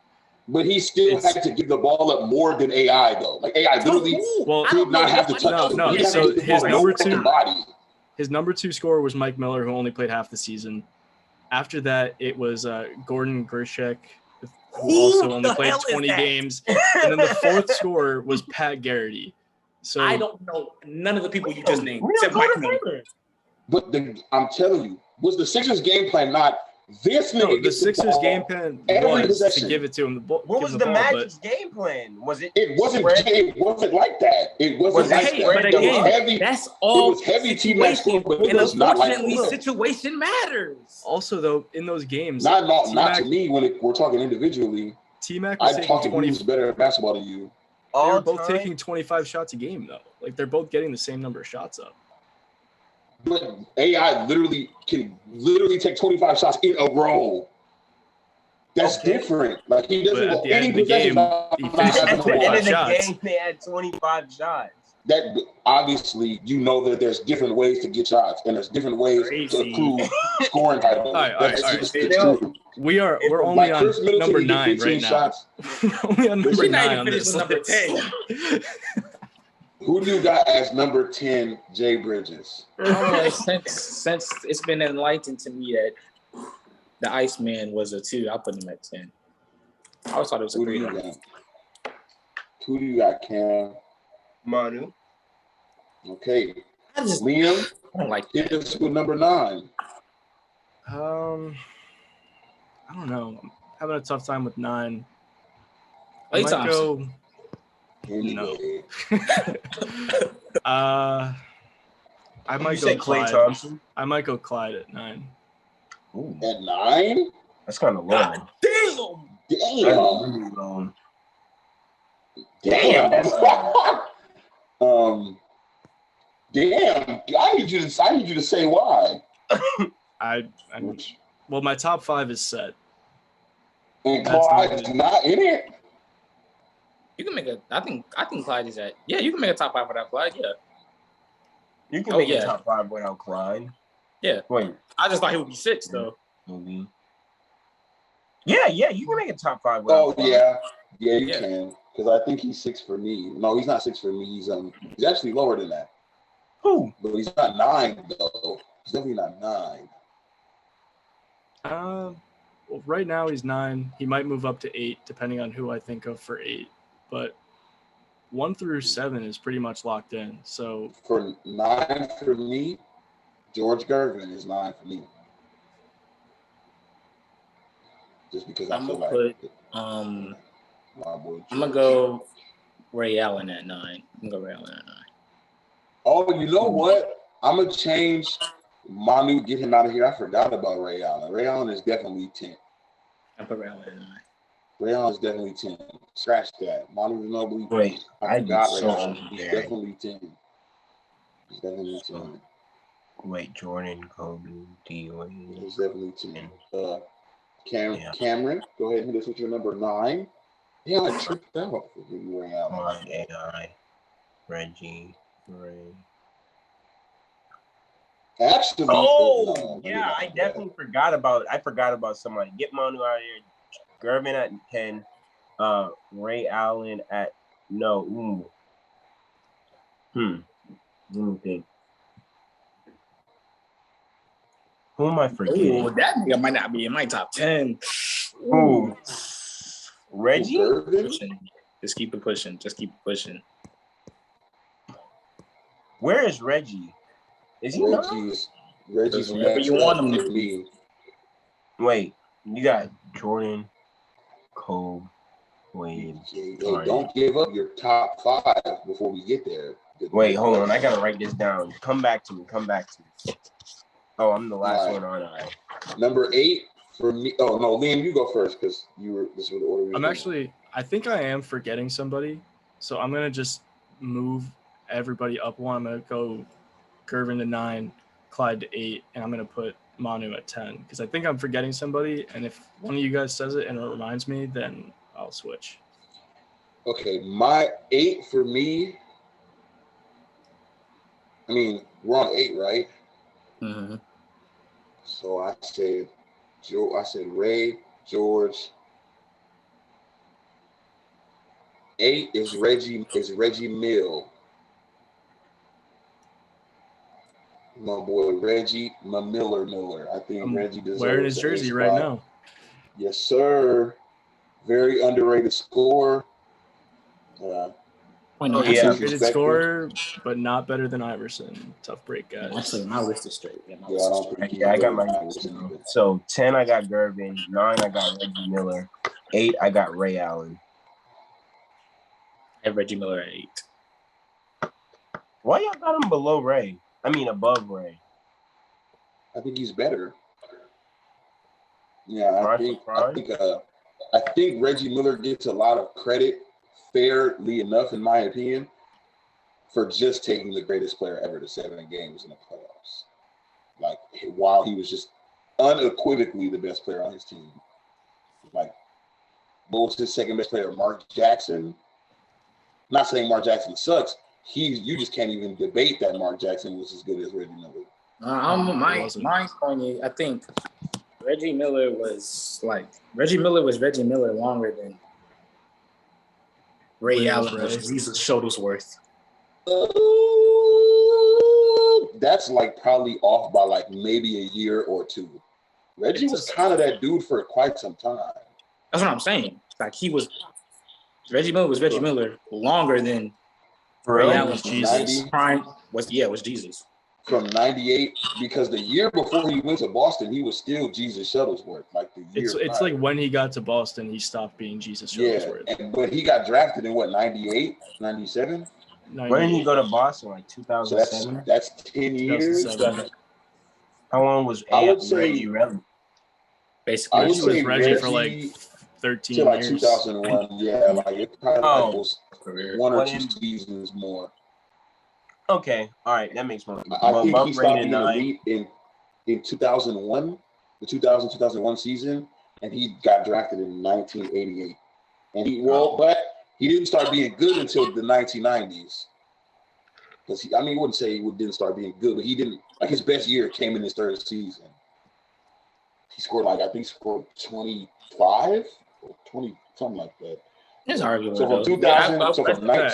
But he still had to give the ball up more than AI though. Like AI literally did not have to touch. No. So his number 2 scorer was Mike Miller, who only played half the season. After that, it was Gordon Gershek, who also only played 20 games. And then the 4th scorer was Pat Garrity. So I don't know none of the people you just named except Mike Miller. But I'm telling you, was the Sixers game plan not this nigga? No, the Sixers game plan was to give it to him. What was the Magic's game plan? Was it? It wasn't like that. It wasn't like that. But again, heavy, that's all. It was heavy T-Mac score, but it and was not like unfortunately, situation matters. Also, though, in those games, not to me when we're talking individually. T-Mac was taking 20. Who's better at basketball than you? They're both taking 25 shots a game, though. Like they're both getting the same number of shots up. But AI can take 25 shots in a row. That's different. Like he doesn't. But at the end of the game, he finished with 25 shots. Game, they had 25 shots. That obviously, you know that there's different ways to get shots, and there's different ways to accrue scoring titles. All right. We're only on number 9 right now. Only on number 9 on this number 10. Who do you got as number 10, Jay Bridges? Since it's been enlightened to me that the Iceman was a 2, I'll put him at 10. I always thought it was a 3. Who do you got, Cam? Manu. Okay. Liam, I don't like hit us with number 9. I don't know. I'm having a tough time with 9. I might go. No. I might go Clyde. Thompson? I might go Clyde at 9. Ooh. At 9? That's kind of low. Damn. Damn. I need you to say why. Well, my top 5 is set. And Clyde's not in it. You can make I think Clyde is at. Yeah, you can make a top 5 without Clyde. Yeah. You can make a top 5 without Clyde. Yeah. Wait. I just thought he would be 6 though. Mm-hmm. Yeah, you can make a top 5 without Clyde. Yeah, you can. Because I think he's 6 for me. No, he's not 6 for me. He's actually lower than that. Who? But he's not 9 though. He's definitely not 9. Well, right now he's 9. He might move up to 8 depending on who I think of for 8. But 1 through 7 is pretty much locked in. So for 9 for me, George Gervin is 9 for me. Just because I'm gonna go Ray Allen at 9. Oh, you know what? I'm gonna change Manu, get him out of here. I forgot about Ray Allen. Ray Allen is definitely 10. I put Ray Allen at 9. Ray Allen is definitely 10. Scratch that. Manu Ginobili. Wait, I forgot Ray Allen. He's definitely 10. He's definitely 10. Wait, Jordan, Kobe, D-Wade. He's definitely 10. Cameron, go ahead and hit us with your number 9. Yeah, I tripped out for you, Ray Allen. AI, Reggie, Ray. Actually, I definitely forgot about somebody. Get Manu out of here. Gervin at 10. Ray Allen at no. Let me think. Who am I forgetting? Ooh, that nigga might not be in my top 10. Ooh. Reggie? Just keep it pushing. Where is Reggie? Is he Reggie's wherever you want him to be. Wait, you got Jordan, Cole, Wade. Hey, don't give up your top 5 before we get there. Wait, hold on. I gotta write this down. Come back to me. Oh, I'm the last All right. one on. All right. Number 8 for me. Oh no, Liam, you go first because this was the order. I think I am forgetting somebody, so I'm gonna just move everybody up one. I'm gonna go Gervin to 9, Clyde to 8, and I'm gonna put Manu at 10 because I think I'm forgetting somebody. And if one of you guys says it and it reminds me, then I'll switch. Okay, my 8 for me. I mean, we're on 8, right? Mm-hmm. So I said Ray, George. 8 is Reggie Mill. My boy Reggie Miller. I think Reggie deserves wearing his jersey right now. Yes, sir. Very underrated scorer. Underrated scorer, but not better than Iverson. Tough break, guys. Actually, my list is straight. I got my list. So 10, I got Gervin. 9, I got Reggie Miller. 8, I got Ray Allen. I have Reggie Miller at 8. Why y'all got him below Ray? I mean, above Ray. I think he's better. Yeah, I think Reggie Miller gets a lot of credit, fairly enough, in my opinion, for just taking the greatest player ever to 7 games in the playoffs. Like, while he was just unequivocally the best player on his team. Like, what was his second best player? Mark Jackson. Not saying Mark Jackson sucks. You just can't even debate that Mark Jackson was as good as Reggie Miller. My point is, I think Reggie Miller was Reggie Miller longer than Ray Allen was Jesus Shuttlesworth. That's probably off by maybe a year or 2. Reggie was kind of that dude for quite some time. That's what I'm saying. Reggie Miller was Reggie Miller longer than Ray Allen. Jesus prime was Jesus. From 98, because the year before he went to Boston, he was still Jesus Shuttlesworth. It's like when he got to Boston, he stopped being Jesus Shuttlesworth. Yeah, but he got drafted in 98, 97? When did he go to Boston? 2007? So that's 10 years. How long was Reggie relevant? Basically, I was Reggie for 13 till years. 2001. Yeah, it probably was 1 or 2 seasons more. Okay, all right, that makes more sense. I think he started being elite in 2001, the 2001 season, and he got drafted in 1988. And but he didn't start being good until the 1990s. Because I wouldn't say he didn't start being good, but he didn't his best year came in his 3rd season. He scored 25 or 20, something like that. It's arguable. So from 2000,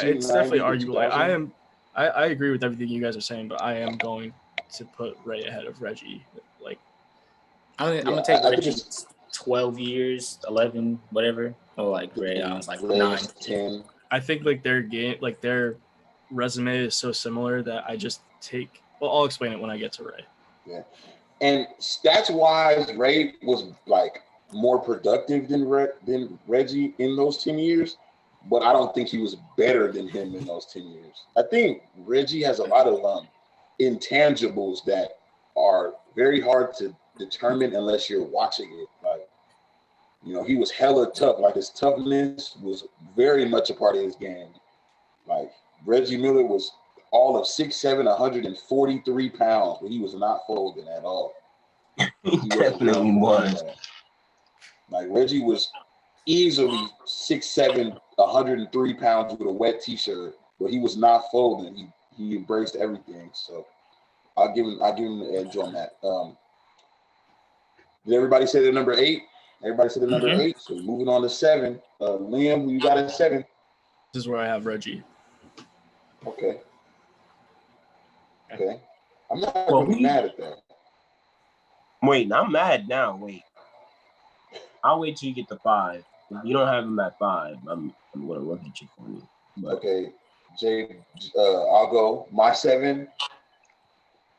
it's definitely arguable. I agree with everything you guys are saying, but I am going to put Ray ahead of Reggie. I'm gonna take Reggie's 12 years, 11, whatever. Or Ray Allen's 9, 10. I think their game, their resume is so similar that I just take. Well, I'll explain it when I get to Ray. Yeah, and stats-wise, Ray was more productive than Reggie in those 10 years. But I don't think he was better than him in those 10 years. I think Reggie has a lot of intangibles that are very hard to determine unless you're watching it. He was hella tough. His toughness was very much a part of his game. Reggie Miller was all of 6'7", 143 pounds, but he was not folding at all. He definitely was. Reggie was easily 6'7", 103 pounds with a wet T-shirt, but he was not folding. He embraced everything. So I'll give him the edge on that. Did everybody say the number 8? Everybody said the number 8. So moving on to 7. Liam, who you got at 7? This is where I have Reggie. Okay. I'm not going to be mad at that. Wait, I'm mad now. Wait. I'll wait till you get to 5. If you don't have him at 5, I'm going to look at you for you. But. Okay, Jay, I'll go. My 7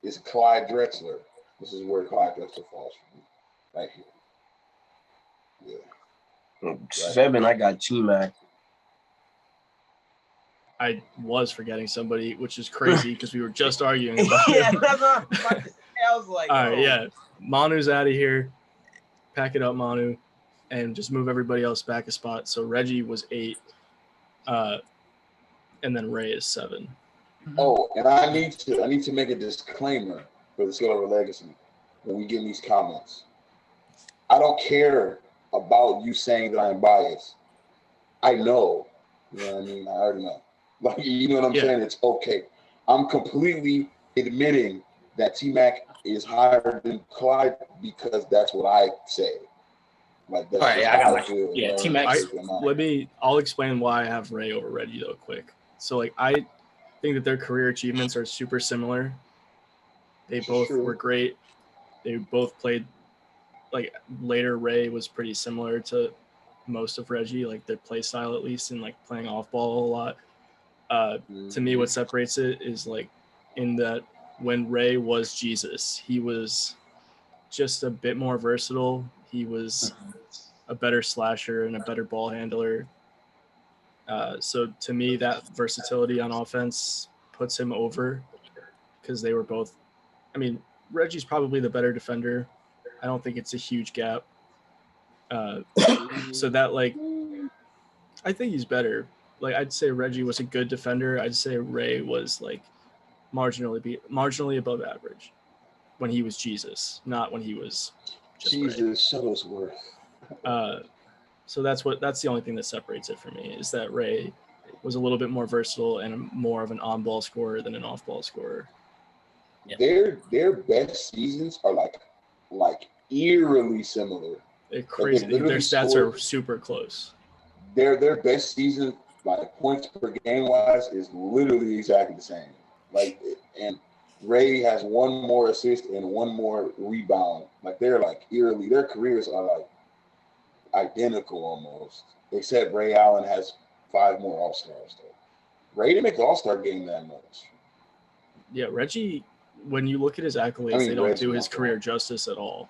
is Clyde Drexler. This is where Clyde Drexler falls for me. Right here. Yeah. 7, I got T-Mac. I was forgetting somebody, which is crazy because we were just arguing about yeah, him. that's what I I was like, all right, yeah. Manu's out of here. Pack it up, Manu, and just move everybody else back a spot. So Reggie was 8, and then Ray is 7. Oh, and I need to make a disclaimer for the Silver Legacy when we get in these comments. I don't care about you saying that I'm biased. I know. You know what I mean? I already know. Like, you know what I'm saying? It's okay. I'm completely admitting that T-Mac is higher than Clyde because that's what I say. Like, that's just how I feel. Yeah, T-Mac. I'll explain why I have Ray over Reggie though quick. So like I think that their career achievements are super similar. They both were great. They both played like later Ray was pretty similar to most of Reggie, like their play style at least, and like playing off ball a lot. To me, what separates it is like in that when Ray was Jesus, he was just a bit more versatile. He was a better slasher and a better ball handler. So to me, that versatility on offense puts him over because they were both. I mean, Reggie's probably the better defender. I don't think it's a huge gap. So that like, I think he's better. Like I'd say Reggie was a good defender. I'd say Ray was like marginally above average when he was Jesus, not when he was just Jesus Shuttlesworth. So that's the only thing that separates it for me is that Ray was a little bit more versatile and more of an on-ball scorer than an off-ball scorer. Yeah. Their best seasons are like eerily similar. They're crazy. Their stats are super close. Their best season, like points per game wise, is literally exactly the same. Like, and Ray has one more assist and one more rebound. Like they're like eerily, their careers are like identical almost, except Ray Allen has 5 more All-Stars though. Ray didn't make the All-Star game that much. Yeah, Reggie, when you look at his accolades, they don't do his career justice at all.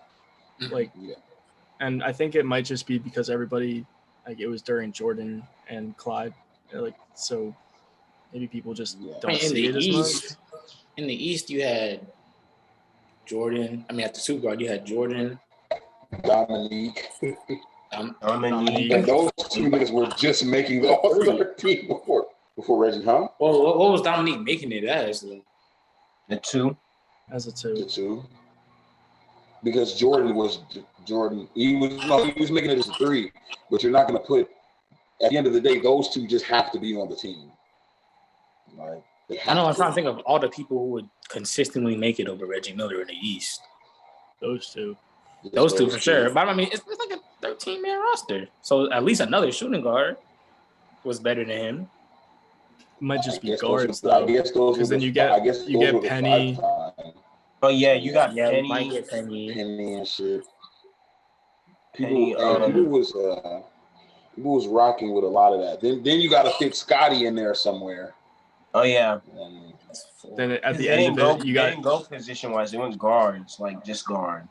Like, and I think it might just be because everybody, like, it was during Jordan and Clyde, like, so maybe people just don't see it as much. In the East, you had Jordan. I mean, at the Super Guard, you had Jordan, Dominique. Dominique. And those 2 niggas were just making the All-Star team before Reggie, huh? Well, what was Dominique making it as? The 2. As a 2. The 2. Because Jordan. He was making it as a 3, but you're not going to put. At the end of the day, those 2 just have to be on the team. Like, I know. I'm trying to think of all the people who would consistently make it over Reggie Miller in the East. Those 2. Those two for sure. But I mean, it's like a 13-man roster. So at least another shooting guard was better than him. Might just be guards though. Because then you get Penny. Oh yeah, you got Penny. Penny and shit. People was rocking with a lot of that. Then you got to fit Scotty in there somewhere. Oh yeah. Then at the end of it, you got didn't go position wise. It went guards, like just guard.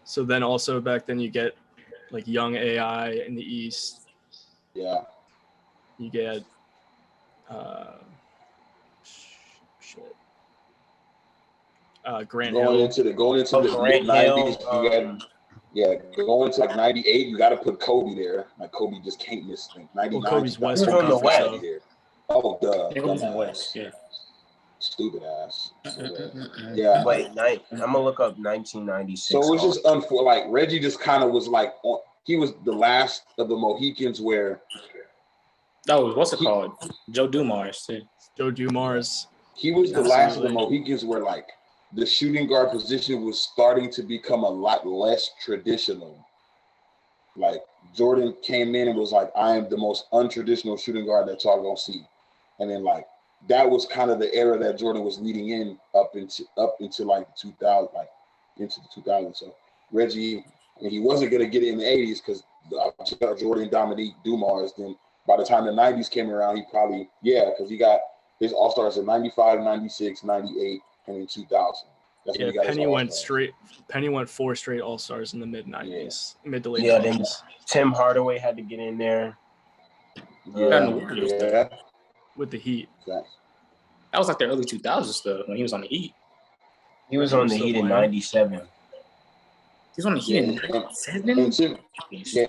So then also back then you get like young AI in the East. Yeah. You get Grant going Hill. into the mid-90s, going into like 98, you got to put Kobe there. Like Kobe just can't miss things. 99, Kobe's Western Conference there. Oh, duh. It was in the West, yeah. Stupid ass. Yeah. Wait, I'm gonna look up 1996. So it was just unfortunate. Like Reggie just kind of was like he was the last of the Mohicans where. Oh, what's it called? Joe Dumars too. Joe Dumars. He was the last of the Mohicans where like the shooting guard position was starting to become a lot less traditional. Like Jordan came in and was like, I am the most untraditional shooting guard that y'all gonna see. And then like that was kind of the era that Jordan was leading in up into like 2000, like into the 2000s. So Reggie, and he wasn't gonna get it in the 80s because Jordan, Dominique, Dumars. Then by the time the 90s came around, he probably because he got his All-Stars in 95, 96, 98, and in 2000. That's when he got Penny went 4 straight All-Stars in the mid-90s, mid to late 90s. Then Tim Hardaway had to get in there. With the Heat. Exactly. That was like the early 2000s stuff when he was on the Heat. He was on the Heat in '97. He's on the Heat in '97.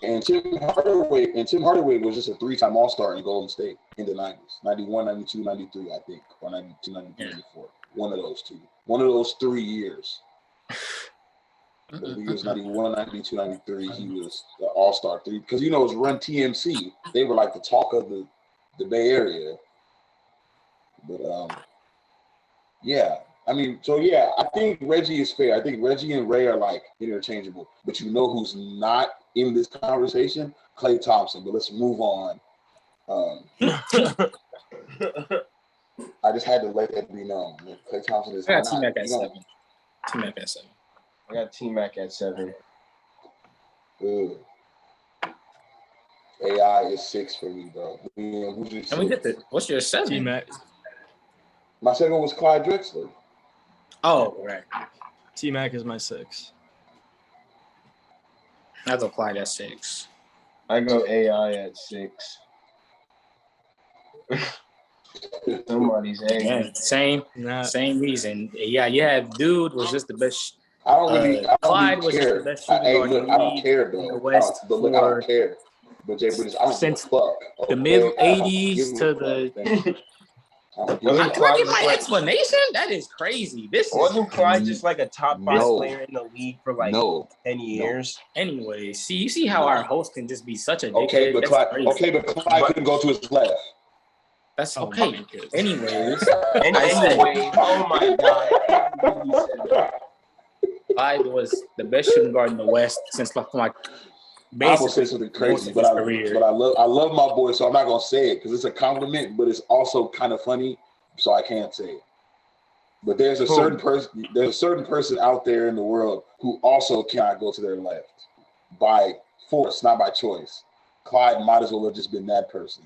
And Tim Hardaway was just a 3-time All-Star in Golden State in the 90s. 91, 92, 93, I think. Or 92, 93, 94. One of those two. One of those 3 years. The years 91, 92, 93, he was the All-Star 3. Because, you know, it was Run TMC. They were like the talk of the Bay Area. But, yeah. I mean, so yeah, I think Reggie is fair. I think Reggie and Ray are like interchangeable. But you know who's not in this conversation? Klay Thompson. But let's move on. I just had to let that be known. Klay Thompson is I got T-Mac at 7. T-Mac at 7. I got T-Mac at 7. Good. AI is 6 for me, bro. Who's your 6? And we get the. What's your 7? T-Mac. My 7 was Clyde Drexler. Oh, right. T-Mac is my 6. I go Clyde at 6. I go AI at 6. Somebody's angry. Yeah, same reason. Yeah. Dude was just the best. I don't really Clyde was care. Just the best shooting guard in the I don't care though. In the West I don't care. But Jay British, I don't since give a fuck. The middle '80s to the. Can I get my explanation? That is crazy. Wasn't Clyde just like a top 5 player in the league for like 10 years? Anyway, you see how our host can just be such a dickhead. Okay, but Clyde couldn't go to his left. That's okay. Anyways, oh my god. Clyde was the best shooting guard in the West since like I will say something crazy, but I love my boy, so I'm not gonna say it because it's a compliment, but it's also kind of funny, so I can't say it. But there's a certain person out there in the world who also cannot go to their left by force, not by choice. Clyde might as well have just been that person.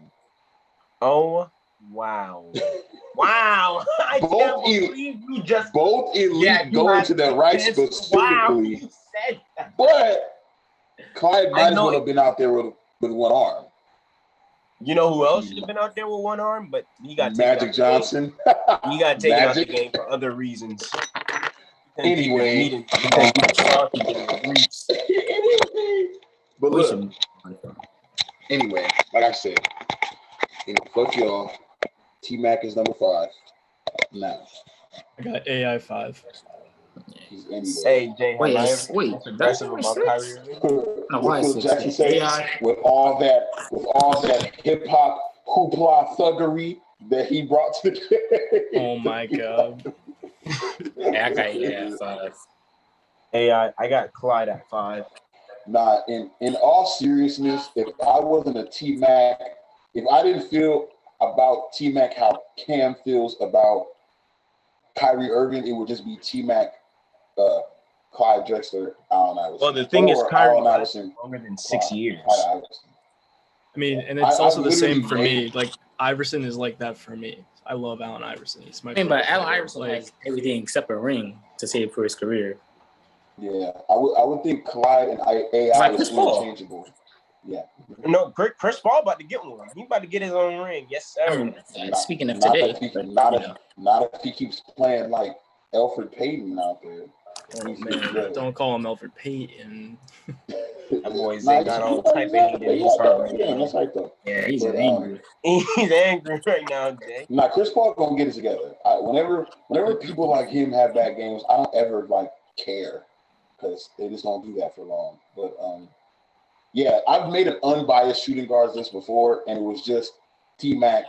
Oh wow. Wow. I can't believe you just both elite going to the right specifically. Wow, said that. But Clyde might as well have been out there with one arm. You know who else should have been out there with one arm? But he got Magic Johnson. He got taken out the game for other reasons. Anyway. But look. Anyway, like I said, fuck y'all. T-Mac is number 5. Now. I got AI 5. Hey, Jay, wait, that's about Kyrie Irving? No, why is Jackson say with all that hip hop hoopla thuggery that he brought to the game? Oh my god. I got AI 5. I got Clyde at 5. Nah, in all seriousness, if I wasn't a T-Mac, if I didn't feel about T-Mac how Cam feels about Kyrie Irving, it would just be T-Mac, Clyde Drexler, Allen Iverson. Well, the thing is, Kyrie Iverson longer than 6 years. I mean, and it's also the same for me. Like Iverson is like that for me. I love Allen Iverson. He's my. But Allen Iverson has everything except a ring to save for his career. Yeah, I would think Clyde and AI is interchangeable. Yeah. No, Chris Paul about to get one. He about to get his own ring. Yes, sir. Speaking of today, not if he keeps playing like Elfrid Payton out there. Oh, man. Don't call him Elfrid Payton. That boy's got all type of hate in his heart right now. That's right though. Yeah, he's angry. He's angry right now, Jay. Nah, Chris Paul gonna get it together. Whenever people like him have bad games, I don't ever care because they just don't do that for long. But yeah, I've made an unbiased shooting guards list before, and it was just T-Mac,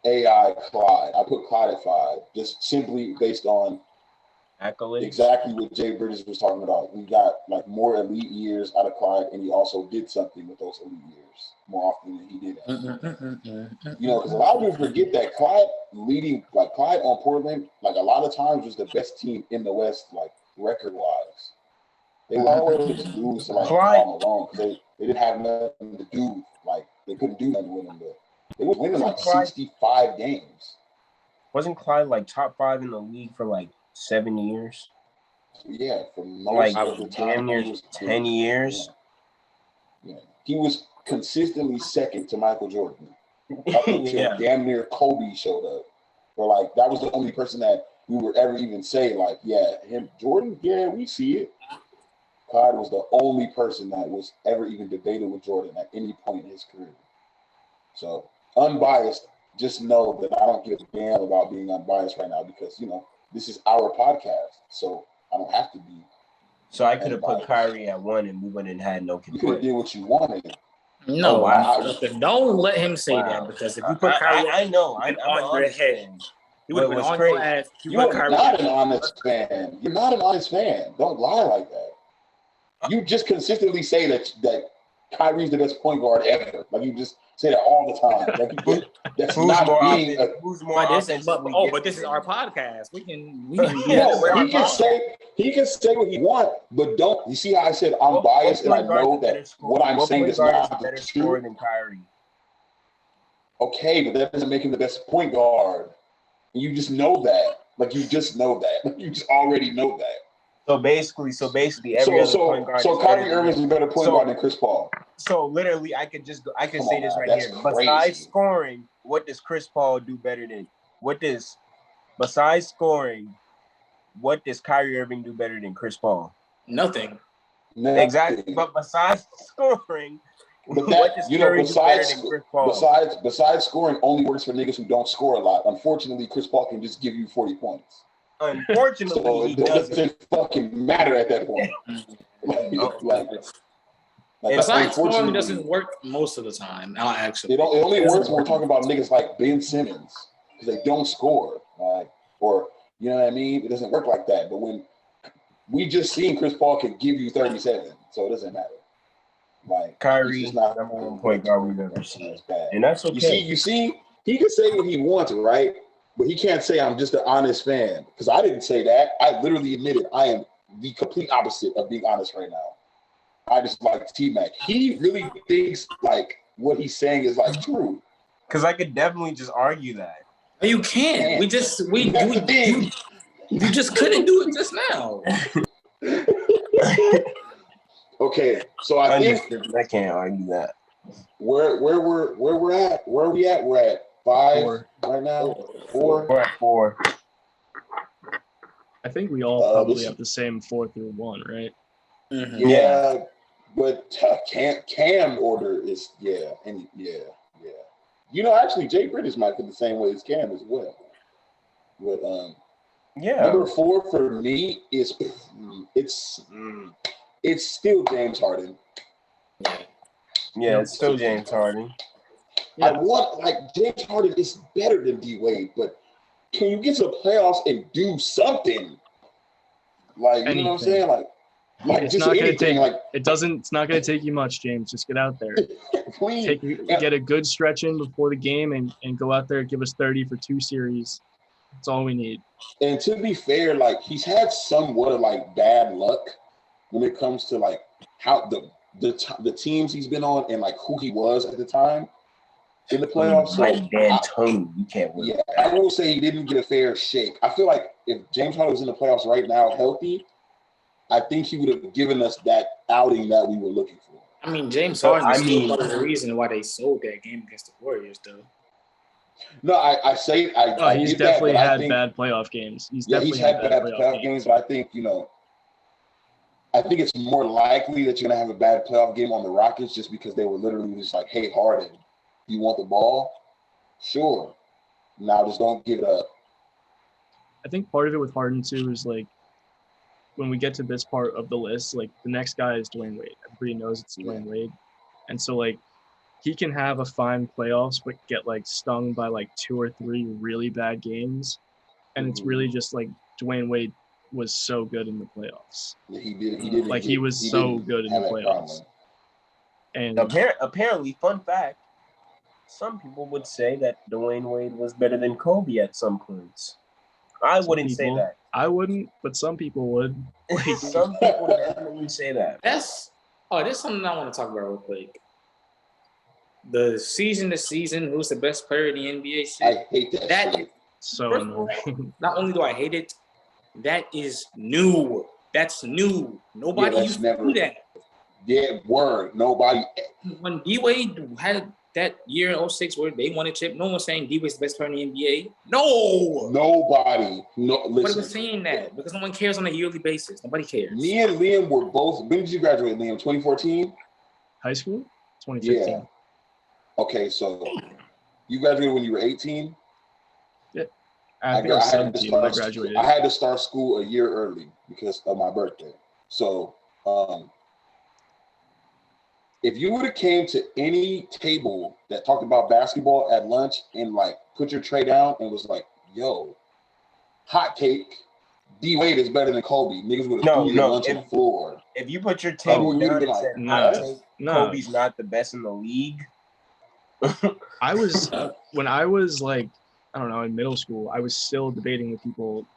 AI, Clyde. I put Clyde at 5, just simply based on accolades. Exactly what Jay Bridges was talking about. We got more elite years out of Clyde, and he also did something with those elite years more often than he did. Because a lot of people forget that Clyde Clyde on Portland, a lot of times was the best team in the West, record-wise. They would always lose to Clyde alone because they didn't have nothing to do. They couldn't do nothing with him. But they were winning 65 games. Wasn't Clyde top 5 in the league for 7 years? Yeah, for most of the time. 10 years. Yeah. He was consistently second to Michael Jordan up until damn near Kobe showed up. Or that was the only person that we would ever even say like, yeah, him, Jordan, yeah, we see it. Clyde was the only person that was ever even debated with Jordan at any point in his career. So unbiased, just know that I don't give a damn about being unbiased right now because, you know, this is our podcast. So I don't have to be. So I could have put Kyrie at 1 and we wouldn't have had no You could have complaint. did what you wanted. No, wow. Don't let him say that because if you put Kyrie, I know, I'm on your head, he would have been on crazy. your ass. You're not an honest fan. You're not an honest fan. Don't lie like that. You just consistently say that Kyrie's the best point guard ever. Like you just say that all the time. Like that's not being. Who's more offensively? But this is our podcast. We can. He can say what he wants, but don't. You see how I said I'm biased and I know that what I'm saying is not the truth than Kyrie. Okay, but that doesn't make him the best point guard. You just know that. Like you just know that. You just already know that. So basically, every other point guard. So Kyrie Irving is a better point guard than Chris Paul. So literally, I can say this right here. Crazy. Besides scoring, what does Chris Paul do better than? Besides scoring, what does Kyrie Irving do better than Chris Paul? Nothing. Exactly. But besides scoring, but what does Curry do better than Chris Paul? Besides scoring, only works for niggas who don't score a lot. Unfortunately, Chris Paul can just give you 40 points. Unfortunately, so it doesn't fucking matter at that point. Besides scoring, doesn't work most of the time. Actually, it only works when we're talking about niggas like Ben Simmons because they don't score, or you know what I mean. It doesn't work like that. But when we just seen Chris Paul can give you 37, so it doesn't matter. Like Kyrie is not number one point guard we've ever seen. And that's okay. You see, he can say what he wants, right? But he can't say I'm just an honest fan because I didn't say that. I literally admitted I am the complete opposite of being honest right now. I just like T-Mac. He really thinks like what he's saying is like true. Because I could definitely just argue that. You can't. You just couldn't do it just now. Okay, so I think I can't argue that. Where we're at? Where are we at? We're at 5 right now. 4. We're at 4. I think we all probably have the same 4 through 1, right? Mm-hmm. Yeah, but Cam order is yeah. You know, actually, Jay British might feel the same way as Cam as well. But number 4 for me is it's still James Harden. Yeah, it's still James Harden. I want James Harden is better than D Wade, but can you get to the playoffs and do something? Like you know what I'm saying? Like it's just not anything. It's not gonna take you much, James. Just get out there. Please Get a good stretch in before the game and go out there and give us 30 for 2 series. That's all we need. And to be fair, like he's had somewhat of bad luck when it comes to how the teams he's been on and who he was at the time in the playoffs. So D'Antoni, you can't win. Yeah, I will say he didn't get a fair shake. I feel like if James Harden was in the playoffs right now, healthy, I think he would have given us that outing that we were looking for. I mean, James Harden is part of the reason why they sold that game against the Warriors, though. No, I say he's definitely had bad playoff games. He's had bad playoff games, but I think I think it's more likely that you're gonna have a bad playoff game on the Rockets just because they were literally just like, "Hey, Harden, you want the ball? Sure. Now just don't give it up." I think part of it with Harden too is when we get to this part of the list, the next guy is Dwayne Wade. Everybody knows it's Dwayne Wade, and so he can have a fine playoffs, but get stung by 2 or 3 really bad games, and it's really just Dwayne Wade was so good in the playoffs. He did. He was so good in the playoffs. And apparently, fun fact: some people would say that Dwayne Wade was better than Kobe at some points. I wouldn't say that. I wouldn't, but some people would. Some people definitely say that. There's something I want to talk about real quick. The season to season, who's the best player in the NBA? I hate that shit. So annoying. Not only do I hate it, that is new. That's new. Nobody used to do that. Yeah, word. Nobody. When D Wade had that year in 06 where they won a chip, no one was saying D-Wade's the best player in the NBA. No. Nobody. No, Nobody listen. was saying that because no one cares on a yearly basis. Nobody cares. Me and Liam were both. When did you graduate, Liam? 2014? High school? 2015. Yeah. Okay, so you graduated when you were 18? Yeah. I think I was 17 when I graduated. I had to start school a year early because of my birthday. So if you would have came to any table that talked about basketball at lunch and like put your tray down and was like, yo, hot cake, D-Wade is better than Kobe. Niggas would have threw your lunch on the floor. If you put your table down and said, Kobe's not the best in the league. I was, when I was like, I don't know, in middle school, I was still debating with people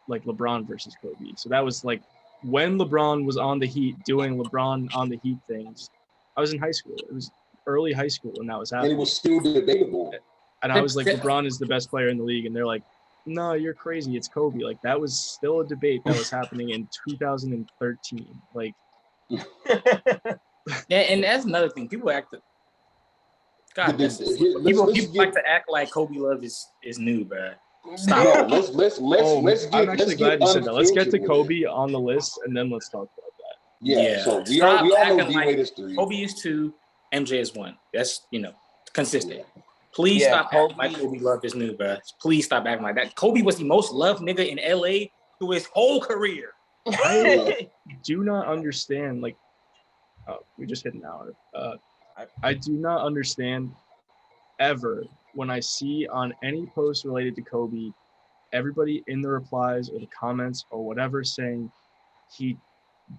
like LeBron versus Kobe. So that was like when LeBron was on the Heat doing LeBron on the Heat things. I was in high school. It was early high school when that was happening. And it was still debatable. And I was like, LeBron is the best player in the league. And they're like, no, you're crazy. It's Kobe. Like, that was still a debate that was happening in 2013. Like, yeah, and that's another thing. People act. God, people like to act like Kobe Love is new, bro. Stop. No, let's get. I'm actually glad you said that. Let's get to Kobe on the list, and then let's talk about that. Yeah. So we all know D-Wade is 3. Kobe is 2. MJ is 1. That's consistent. Please stop acting like Kobe Love is new, bro. Please stop acting like that. Kobe was the most loved nigga in LA through his whole career. I do not understand. Like, we just hit an hour. I do not understand ever when I see on any post related to Kobe, everybody in the replies or the comments or whatever saying he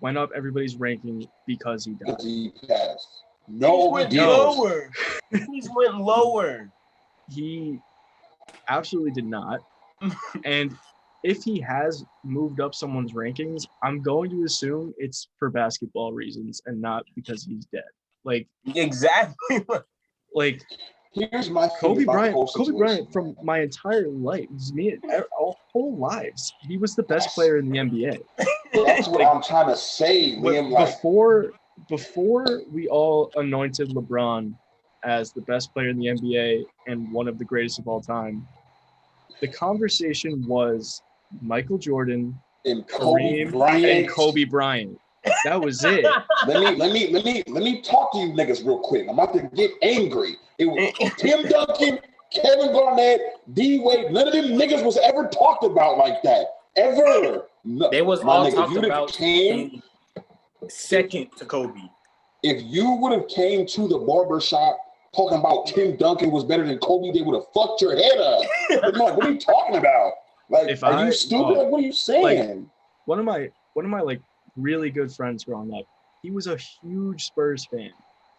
went up everybody's ranking because he died. He passed. No, he went lower. He went lower. He absolutely did not. And if he has moved up someone's rankings, I'm going to assume it's for basketball reasons and not because he's dead. Like, exactly. Like, here's my Kobe Bryant from my entire life, our whole lives, he was the best player in the NBA. That's what I'm trying to say, Liam. Before we all anointed LeBron as the best player in the NBA and one of the greatest of all time, the conversation was Michael Jordan and Kareem and Kobe Bryant. That was it. Let me talk to you niggas real quick. I'm about to get angry. It was Tim Duncan, Kevin Garnett, D-Wade. None of them niggas was ever talked about like that. Ever. No. They was all talked about second to Kobe. If you would have came to the barber shop talking about Tim Duncan was better than Kobe, they would have fucked your head up. Like, what are you talking about? Like, are you stupid? Like, what are you saying? Like, one of my like really good friends growing up, he was a huge Spurs fan.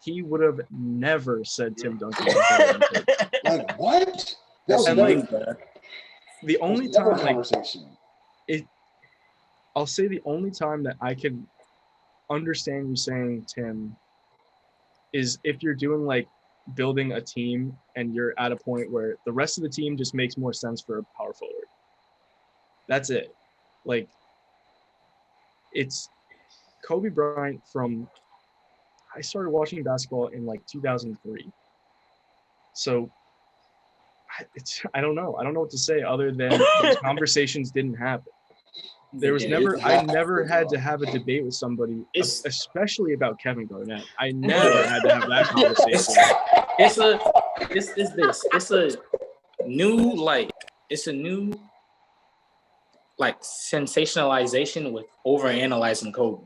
He would have never said Tim Duncan was better than Kobe. Like, what? That's like the only time, like, I'll say the only time that I can understand you saying Tim is if you're doing like building a team and you're at a point where the rest of the team just makes more sense for a power forward. That's it. Like, it's Kobe Bryant I started watching basketball in like 2003. So I don't know. I don't know what to say other than those conversations didn't happen. I never had to have a debate with somebody, especially about Kevin Garnett. I never had to have that conversation. It's a new sensationalization with overanalyzing Kobe.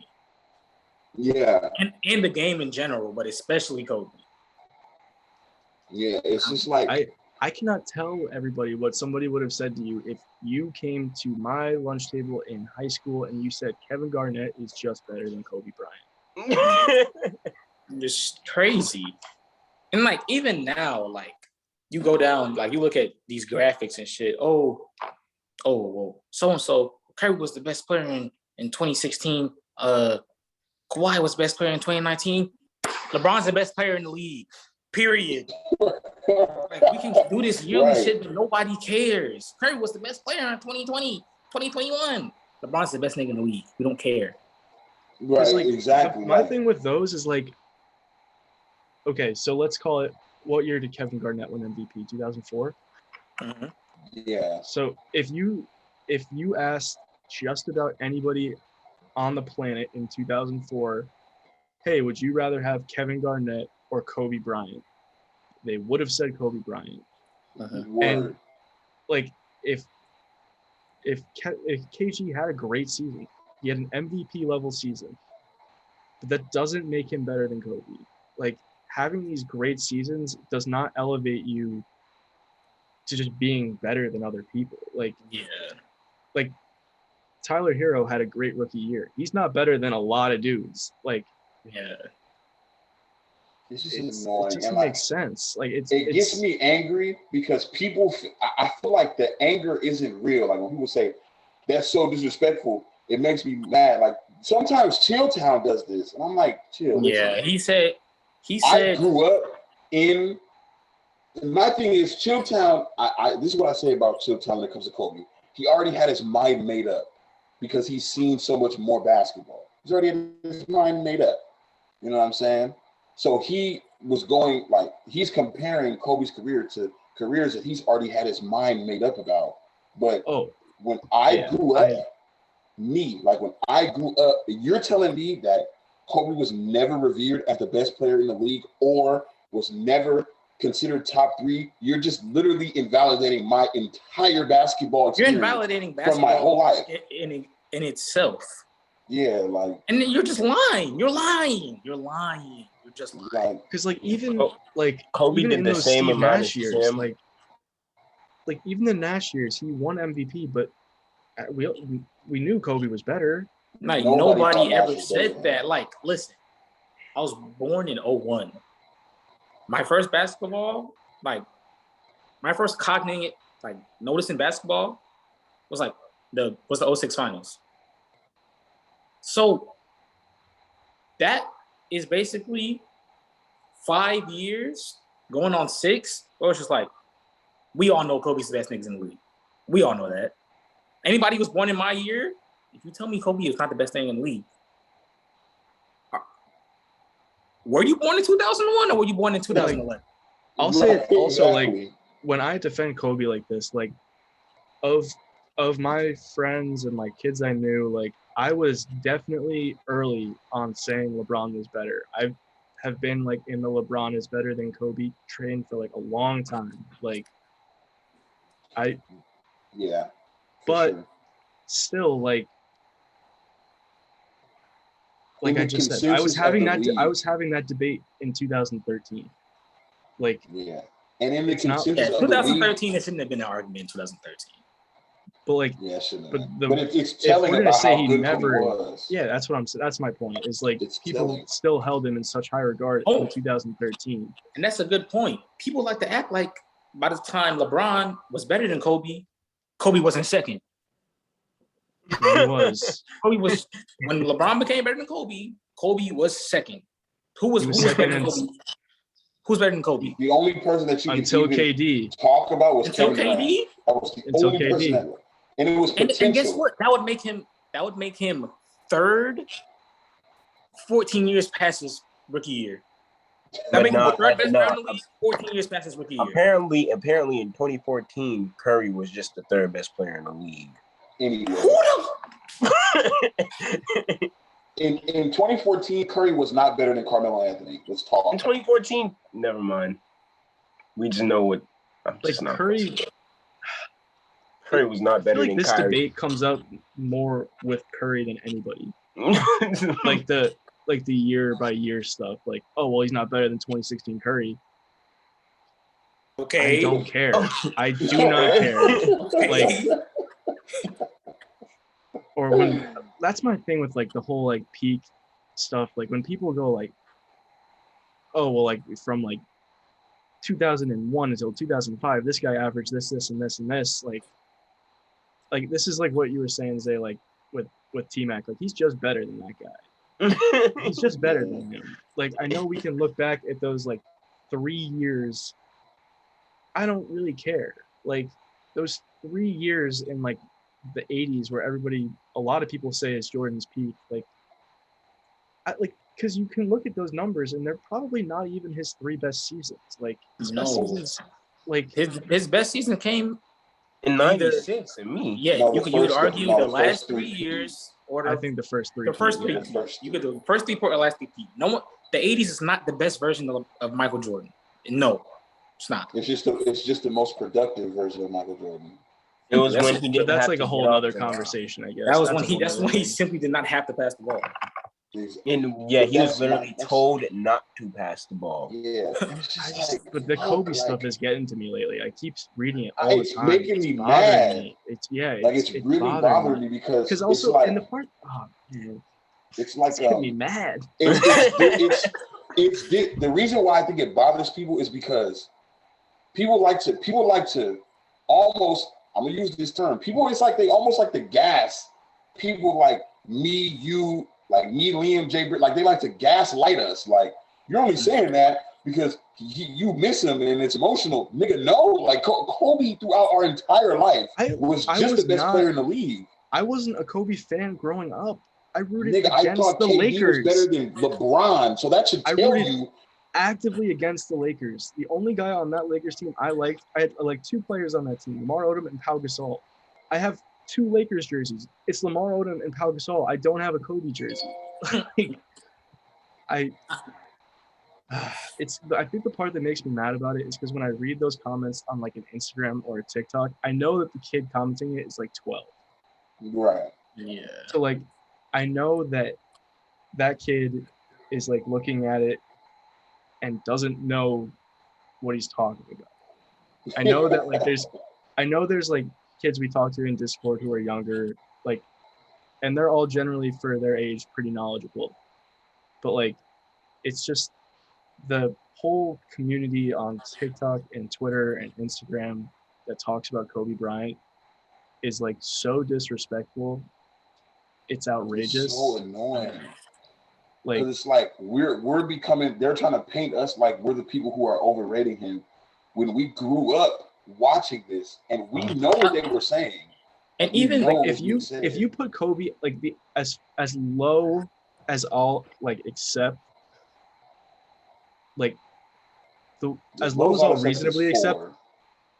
Yeah. And the game in general, but especially Kobe. Yeah, it's just like I cannot tell everybody what somebody would have said to you if you came to my lunch table in high school and you said Kevin Garnett is just better than Kobe Bryant. It's crazy. And like even now, like you go down, like you look at these graphics and shit. Oh, well, so Curry was the best player in 2016. Kawhi was the best player in 2019. LeBron's the best player in the league. Period. Like, we can do this yearly shit, but nobody cares. Curry was the best player in 2020, 2021. LeBron's the best nigga in the league. We don't care. Right, like, exactly. My thing with those is like, okay, so let's call it what year did Kevin Garnett win MVP? 2004. Mm-hmm. Yeah. So if you asked just about anybody on the planet in 2004, hey, would you rather have Kevin Garnett or Kobe Bryant? They would have said Kobe Bryant. Word. And like if KG had a great season, he had an MVP level season, but that doesn't make him better than Kobe. Like having these great seasons does not elevate you to just being better than other people. Like Tyler Hero had a great rookie year. He's not better than a lot of dudes. Like it's just annoying. It doesn't make sense. Like it gets me angry because people. I feel like the anger isn't real. Like when people say that's so disrespectful, it makes me mad. Like sometimes Chilltown does this, and I'm like, chill. Yeah, listen. he said. I grew up in. My thing is Chilltown. This is what I say about Chilltown when it comes to Kobe. He already had his mind made up because he's seen so much more basketball. He's already had his mind made up. You know what I'm saying? So he was going he's comparing Kobe's career to careers that he's already had his mind made up about. But when I grew up, when I grew up, you're telling me that Kobe was never revered as the best player in the league or was never considered top 3. You're just literally invalidating my entire basketball experience. You're invalidating basketball from my whole life in itself. Yeah, and then you're just lying. You're just lying. Because even Kobe even did in the those same Steve amount Nash as years, Tim. like even the Nash years, he won MVP, but we knew Kobe was better. Like nobody ever said that. Like, listen, I was born in 01. My first basketball, my first cognitive, noticing basketball was the 06 finals. So that is basically 5 years going on 6, or it's just we all know Kobe's the best niggas in the league. We all know that. Anybody who's born in my year, if you tell me Kobe is not the best thing in the league, were you born in 2001 or were you born in 2011? I'll say it also, when I defend Kobe like this, of my friends and kids I knew, I was definitely early on saying LeBron was better. I have been in the LeBron is better than Kobe train for a long time. But sure. Still, I just said, I was having that debate in 2013. And in the consensus of 2013, it shouldn't have been an argument in 2013. But it's telling about how good Kobe was. Yeah, that's what I'm saying. That's my point. Is people still held him in such high regard in 2013. And that's a good point. People like to act like by the time LeBron was better than Kobe, Kobe wasn't second. No, he was. Kobe was when LeBron became better than Kobe. Kobe was second. Who was better than Kobe? Who's better than Kobe? The only person that you until could KD talk about was until Kevin KD. That was the only person that, and it was potential. And guess what? That would make him third. 14 years past his rookie year. That makes him the third best player in the league. 14 years past his rookie year. Apparently, in 2014, Curry was just the third best player in the league. Anyway. In 2014, Curry was not better than Carmelo Anthony. Let's talk. In 2014, never mind. We just know what. I'm just not Curry was not better than this Kyrie. Debate comes up more with Curry than anybody. The year by year stuff. He's not better than 2016 Curry. Okay. I don't care. I do not care. Or when that's my thing with the whole peak stuff. When people go from 2001 until 2005, this guy averaged this, and this, and this. This is what you were saying, Zay, with T-Mac. He's just better than that guy. He's just better than him. I know we can look back at those 3 years. I don't really care. Those 3 years in the 80s where a lot of people say is Jordan's peak. because you can look at those numbers and they're probably not even his 3 best seasons. Like his best seasons, like his best season came in '96. And me, yeah, No, you could argue the last 3 three-peat. years or I think the first 3. the first yeah. 3. You could do the first 3 or last 3. No one, the '80s is not the best version of Michael Jordan. No, it's not. It's just the most productive version of Michael Jordan. it was That's when it. he But didn't that's have like to a whole get other off the line. conversation, I guess. That was That's when a he. whole That's other when he thing. simply did not have to pass the ball. And yeah, he was That's literally not- told not to pass the ball. Yeah, it's just like, But the fuck, Kobe like, stuff is getting to me lately. I keep reading it all the it's time. making It's me bothering mad. me. It's yeah, like it's really bothering me because Because it's also like in the part, oh man, it's like it's getting me mad. it's the reason why I think it bothers people is because people like to almost, I'm gonna use this term, people, it's like they almost like to gas people like me, you, like me, Liam, Jay Britt, like they like to gaslight us. Like, you're only saying that because you miss him and it's emotional. Nigga, no, like Kobe throughout our entire life was just the best player in the league. I wasn't a Kobe fan growing up. I rooted Nigga, I against thought the KD Lakers. was better than LeBron, so that should tell you. Actively against the Lakers. The only guy on that Lakers team I liked, I had like 2 players on that team, Lamar Odom and Pau Gasol. I have 2 Lakers jerseys. It's Lamar Odom and Pau Gasol. I don't have a Kobe jersey. I think the part that makes me mad about it is because when I read those comments on like an Instagram or a TikTok, I know that the kid commenting it is like 12. Right. Yeah. So like, I know that kid is like looking at it and doesn't know what he's talking about. I know that like there's like kids we talk to in Discord who are younger, like, and they're all generally for their age pretty knowledgeable. But like, it's just the whole community on TikTok and Twitter and Instagram that talks about Kobe Bryant is like so disrespectful. It's outrageous. It's so annoying. Like, because it's like we're becoming, they're trying to paint us like we're the people who are overrating him when we grew up watching this and we know what they were saying. And even like if you put Kobe like the as low as all like except like the as low as I'll reasonably accept,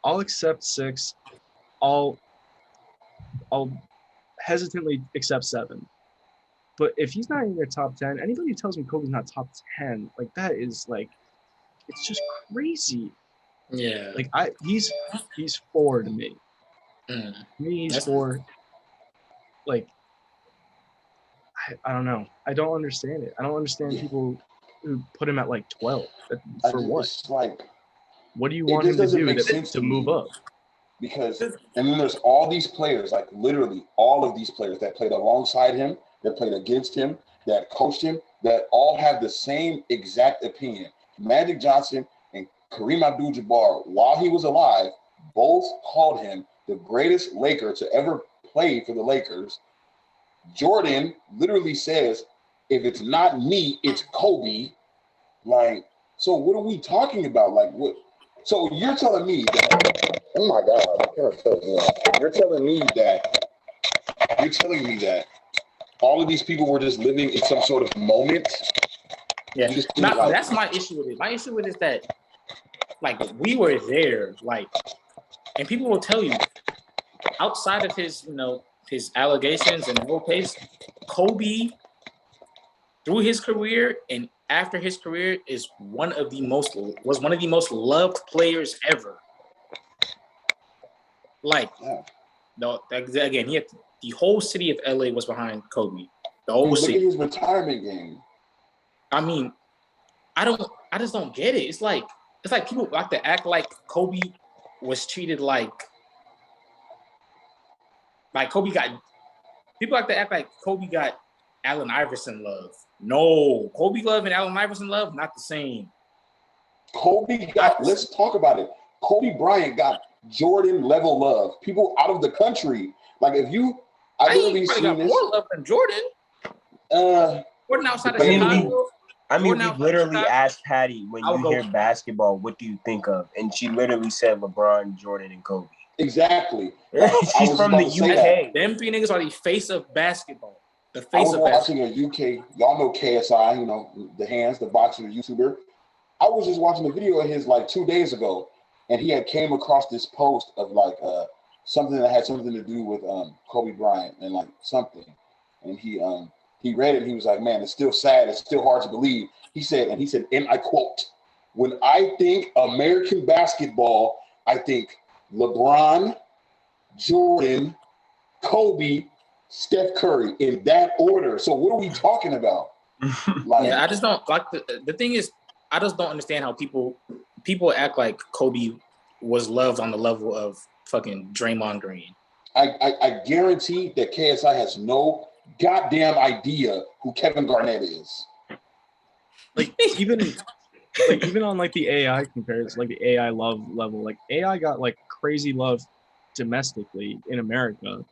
I'll accept 6. I'll hesitantly accept 7. But if he's not in your top 10, anybody who tells me Kobe's not top 10, like that is like, it's just crazy. Yeah. Like he's 4 to me. Mm. To me, he's 4. Like, I don't know. I don't understand it. I don't understand people who put him at like 12. For what? It's like, what do you want him to do to move up? Because, and then there's all these players, like literally all of these players that played alongside him, that played against him, that coached him, that all have the same exact opinion. Magic Johnson and Kareem Abdul-Jabbar, while he was alive, both called him the greatest Laker to ever play for the Lakers. Jordan literally says, if it's not me, it's Kobe. Like, so what are we talking about? Like, what? So you're telling me that, oh my God, I can't tell you. You're telling me that all of these people were just living in some sort of moment. Yeah, that's my issue with it. My issue with it is that, like, we were there, like, and people will tell you, outside of his, his allegations and the whole case, Kobe, through his career and after his career, was one of the most loved players ever. Like, no, again, he had the whole city of LA was behind Kobe. The whole city. Look at his retirement game. I mean, I just don't get it. It's like people like to act like Kobe was treated like Kobe got. People like to act like Kobe got Allen Iverson love. No, Kobe love and Allen Iverson love not the same. Let's talk about it. Kobe Bryant got Jordan level love. People out of the country, like if you, I literally seen got this. More love than Jordan. Jordan outside of Chicago. We literally asked Patty, when you hear basketball, what do you think of? And she literally said LeBron, Jordan, and Kobe. Exactly. She's from the UK. Them 3 niggas are the face of basketball. The I face was of watching basketball. a UK, y'all know KSI, you know, the hands, the boxer, the YouTuber. I was just watching a video of his like 2 days ago, and he had came across this post of like something that had something to do with Kobe Bryant and like something. And he read it and he was like, man, it's still sad, it's still hard to believe. He said, and I quote, when I think American basketball, I think LeBron, Jordan, Kobe, Steph Curry in that order. So what are we talking about? Like, Yeah, I just don't like the thing is I just don't understand how people act like Kobe was loved on the level of fucking Draymond Green. I guarantee that KSI has no goddamn idea who Kevin Garnett is. Like even on like the AI comparison, like the AI love level, like AI got like crazy love domestically in America,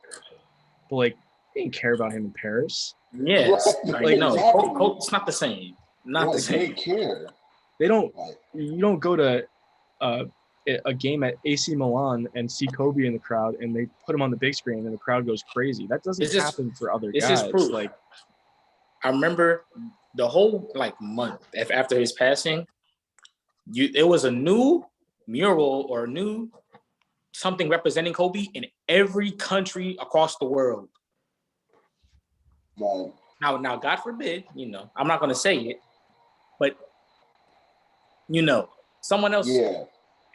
but like they didn't care about him in Paris. Yes, Right, like no, exactly. it's not the same. Not Like, the same. they care. They don't. Like, You don't go to a game at AC Milan and see Kobe in the crowd, and they put him on the big screen, and the crowd goes crazy. That doesn't happen for other It's guys. just proof. Like, I remember the whole like month after his passing, it was a new mural or a new something representing Kobe in every country across the world. like, Now, God forbid, you know, I'm not going to say it, but you know, someone else. yeah,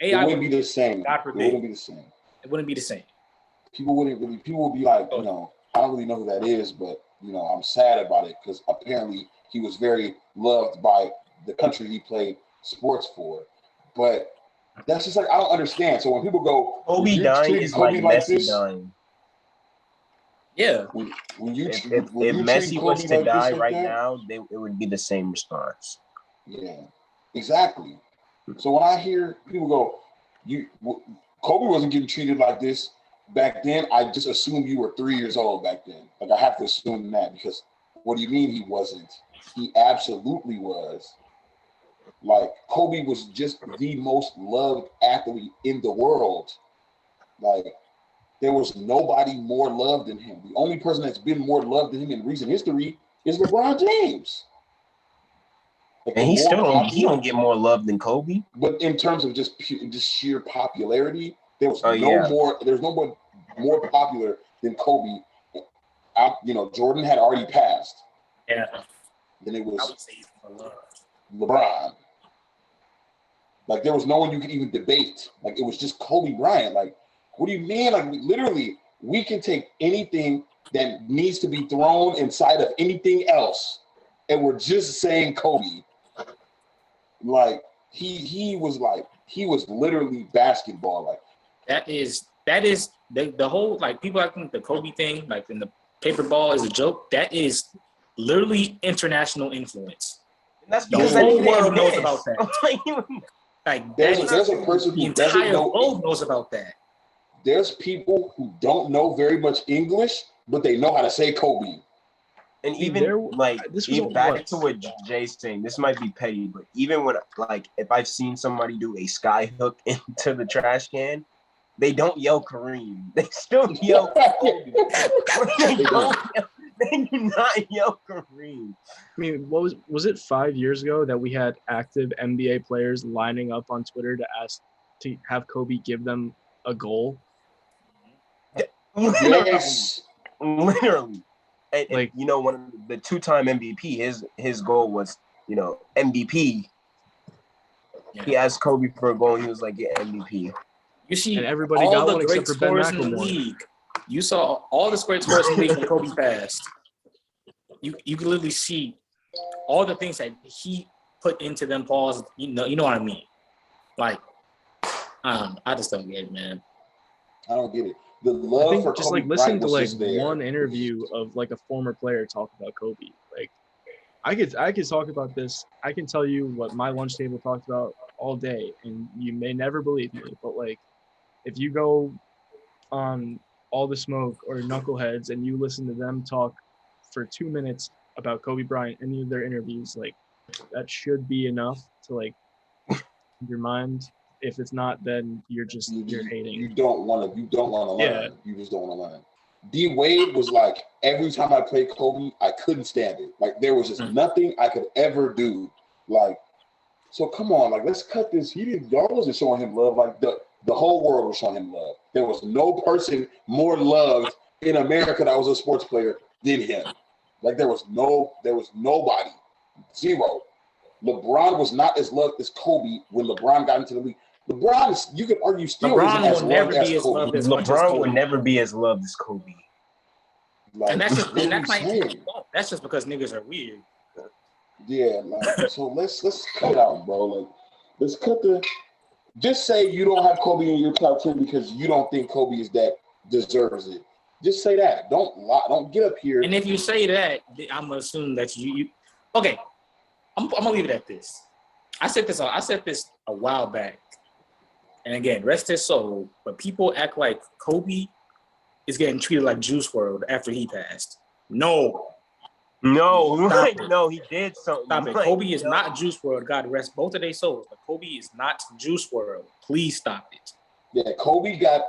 AI it wouldn't be the same. God It forbid. wouldn't be the same. It wouldn't be the same. People would be like, you know, I don't really know who that is, but you know, I'm sad about it because apparently he was very loved by the country he played sports for. But that's just like I don't understand. So when people go, Kobe you're dying treating is Kobe like Messi this, dying. Yeah. when you If treat Messi was Kobe to like this, die like right that, now, it would be the same response. yeah, exactly. So when I hear people go, Kobe wasn't getting treated like this back then, I just assume you were 3 years old back then. Like I have to assume that because what do you mean he wasn't? He absolutely was. Like Kobe was just the most loved athlete in the world. Like there was nobody more loved than him. The only person that's been more loved than him in recent history is LeBron James. Like, And he don't get more love than Kobe. But in terms of just sheer popularity, there's no more popular than Kobe. You know, Jordan had already passed. Yeah. Then it I was would say he's more loved. LeBron. Like there was no one you could even debate. Like it was just Kobe Bryant. Like, what do you mean? Like literally, we can take anything that needs to be thrown inside of anything else, and we're just saying Kobe. Like he was literally basketball. Like That is the whole like people acting the Kobe thing like in the paper ball is a joke. That is literally international influence. And that's The because whole world knows about that. Like there's that is a person the who doesn't entire know. globe knows about that. There's people who don't know very much English, but they know how to say Kobe. And even back to what Jay's saying, this might be petty, but even when like if I've seen somebody do a sky hook into the trash can, they don't yell Kareem. They still yell Kobe. They do not yell Kareem. I mean, was it 5 years ago that we had active NBA players lining up on Twitter to ask to have Kobe give them a goal? Yes, literally. And like you know, one of the two-time MVP, his goal was, you know, MVP. Yeah. He asked Kobe for a goal, and he was like, "Yeah, MVP." You see, and everybody all got the one great except for Ben scorers in the McLemore. league. You saw all the great scorers in the league when Kobe passed. You can literally see all the things that he put into them balls. You know what I mean? Like, I just don't get it, man. I don't get it. The love for just Kobe like listen Bryant to was like one interview of like a former player talk about Kobe. Like I could talk about this. I can tell you what my lunch table talked about all day, and you may never believe me, but like if you go on All the Smoke or Knuckleheads and you listen to them talk for 2 minutes about Kobe Bryant, any of their interviews, like that should be enough to like your mind. If it's not, then you're hating. You don't want to learn. Yeah. You just don't want to learn. D Wade was like, every time I played Kobe, I couldn't stand it. Like there was just nothing I could ever do. Like, so come on, like let's cut this. Y'all wasn't showing him love. Like the whole world was showing him love. There was no person more loved in America that was a sports player than him. Like there was nobody. Zero. LeBron was not as loved as Kobe when LeBron got into the league. LeBron, you could argue, still isn't as loved as Kobe. LeBron would never be as loved as Kobe. Like, and that's just because niggas are weird. Yeah, like, so let's cut it out, bro. Like, let's cut the. Just say you don't have Kobe in your top 10 because you don't think Kobe is that deserves it. Just say that. Don't lie. Don't get up here. And if you say that, I'm gonna assume that you. Okay, I'm gonna leave it at this. I said this a while back, and again, rest his soul. But people act like Kobe is getting treated like Juice WRLD after he passed. No, he did something. Stop it. Kobe is not Juice WRLD. God rest both of their souls. But Kobe is not Juice WRLD. Please stop it. Yeah, Kobe got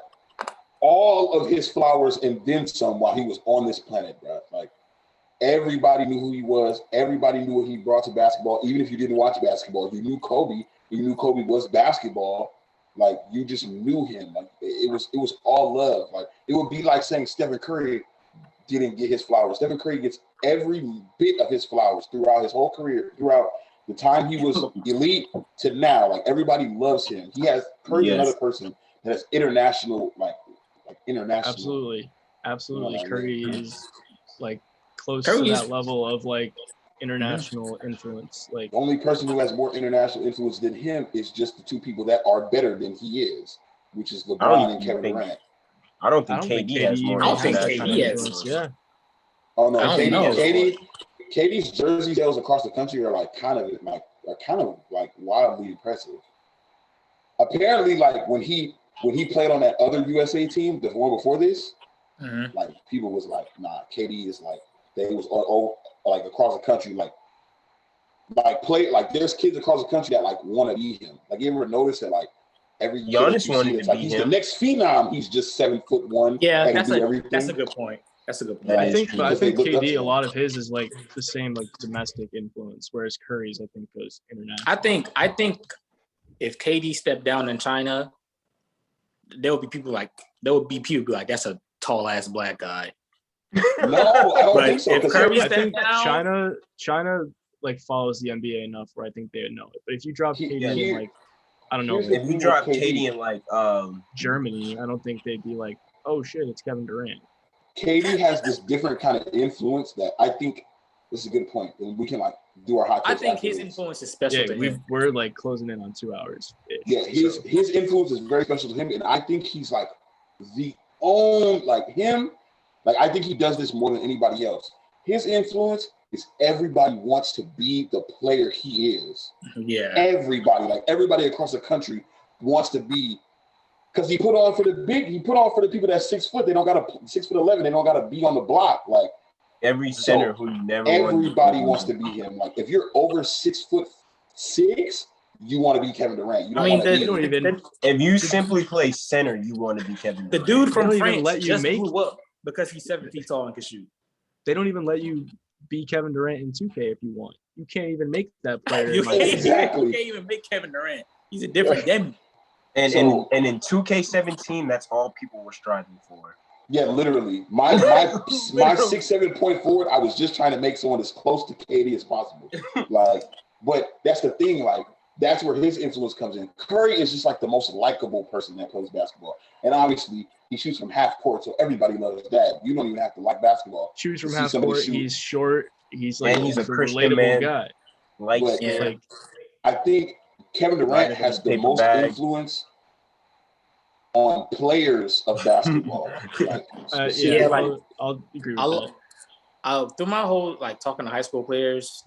all of his flowers and then some while he was on this planet, bro. Like everybody knew who he was. Everybody knew what he brought to basketball. Even if you didn't watch basketball, you knew Kobe. You knew Kobe was basketball. Like you just knew him. Like it was all love. Like it would be like saying Stephen Curry didn't get his flowers. Stephen Curry gets every bit of his flowers throughout his whole career, throughout the time he was elite to now. Like everybody loves him. He has Curry's another person that has international, like international. Absolutely. You know Curry is like close to that level of like international influence. Like the only person who has more international influence than him is just the two people that are better than he is, which is LeBron and Kevin Durant. I don't think KD has more. I don't think KD has. Yeah. Oh no, KD's jersey sales across the country are kind of wildly impressive. Apparently, like when he played on that other USA team, the one before this, like people was like, nah, KD is like they was like across the country, like play like there's kids across the country that like want to be him. Like you ever notice that like every Giannis wanted to be he's him. the next phenom. He's just 7'1". Yeah, that's a good point. Yeah, I think KD, a lot of his is like the same like domestic influence, whereas Curry's I think goes international. I think if KD stepped down in China, there would be people like that's a tall ass black guy. No, I don't think so. If Curry I think down, China like follows the NBA enough where I think they would know it. But if you drop KD in like I don't know, if you drop KD in like Germany, I don't think they'd be like, oh shit, it's Kevin Durant. KD has this different kind of influence that I think this is a good point. And we can like do our hot takes. I think his influence is special to him. We're like closing in on 2 hours. Yeah, his influence is very special to him, and I think he's like the only I think he does this more than anybody else. His influence is everybody wants to be the player he is. Yeah, everybody across the country wants to be. Because he put on for the people that's 6 foot. They don't got 6'11". They don't got to be on the block. Like every center who never. Everybody wants to be him. Like if you're over 6'6", you want to be Kevin Durant. If you simply play center, you want to be Kevin Durant. The dude from France just blew up because he's 7 feet tall and can shoot. They don't even let you be Kevin Durant in 2K if you want. You can't even make that player. You can't even make Kevin Durant. He's a different Demi. And in 2K17, that's all people were striving for. Yeah, literally. My 6'7" point forward, I was just trying to make someone as close to KD as possible. Like, but that's the thing. Like, that's where his influence comes in. Curry is just like the most likable person that plays basketball, and obviously he shoots from half court, so everybody loves that. You don't even have to like basketball. Shoots from half court. He's short. He's like he's a Christian man. Guy. I think Kevin Durant has the most influence on players of basketball. I'll agree with that. Through my whole talking to high school players,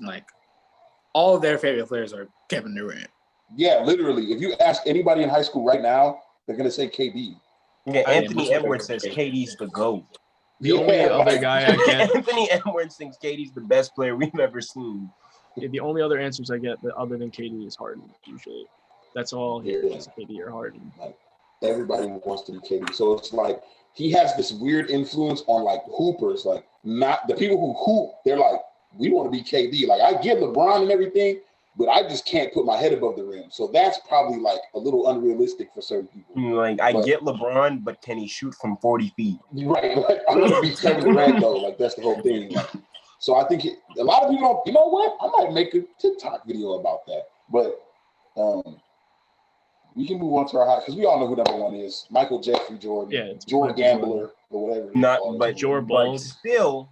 all of their favorite players are Kevin Durant. Yeah, literally. If you ask anybody in high school right now, they're gonna say KD. Yeah, Anthony Edwards says KD's the GOAT. The only other guy I get. Anthony Edwards thinks KD's the best player we've ever seen. Yeah, the only other answers I get other than KD is Harden usually. That's all here is KD or Harden. everybody wants to be KD. So it's like he has this weird influence on like hoopers, like not the people who hoop. They're like, we want to be KD. Like I get LeBron and everything, but I just can't put my head above the rim. So that's probably like a little unrealistic for certain people. Like I get LeBron, but can he shoot from 40 feet? Right. Like I'm gonna be Kevin Durant though. Like that's the whole thing. Like, so I think a lot of people don't. You know what? I might make a TikTok video about that. But we can move on to our hot because we all know who number one is. Michael Jeffrey Jordan. Yeah, Jordan Gambler or whatever. Not, but Jordan but Bald. still,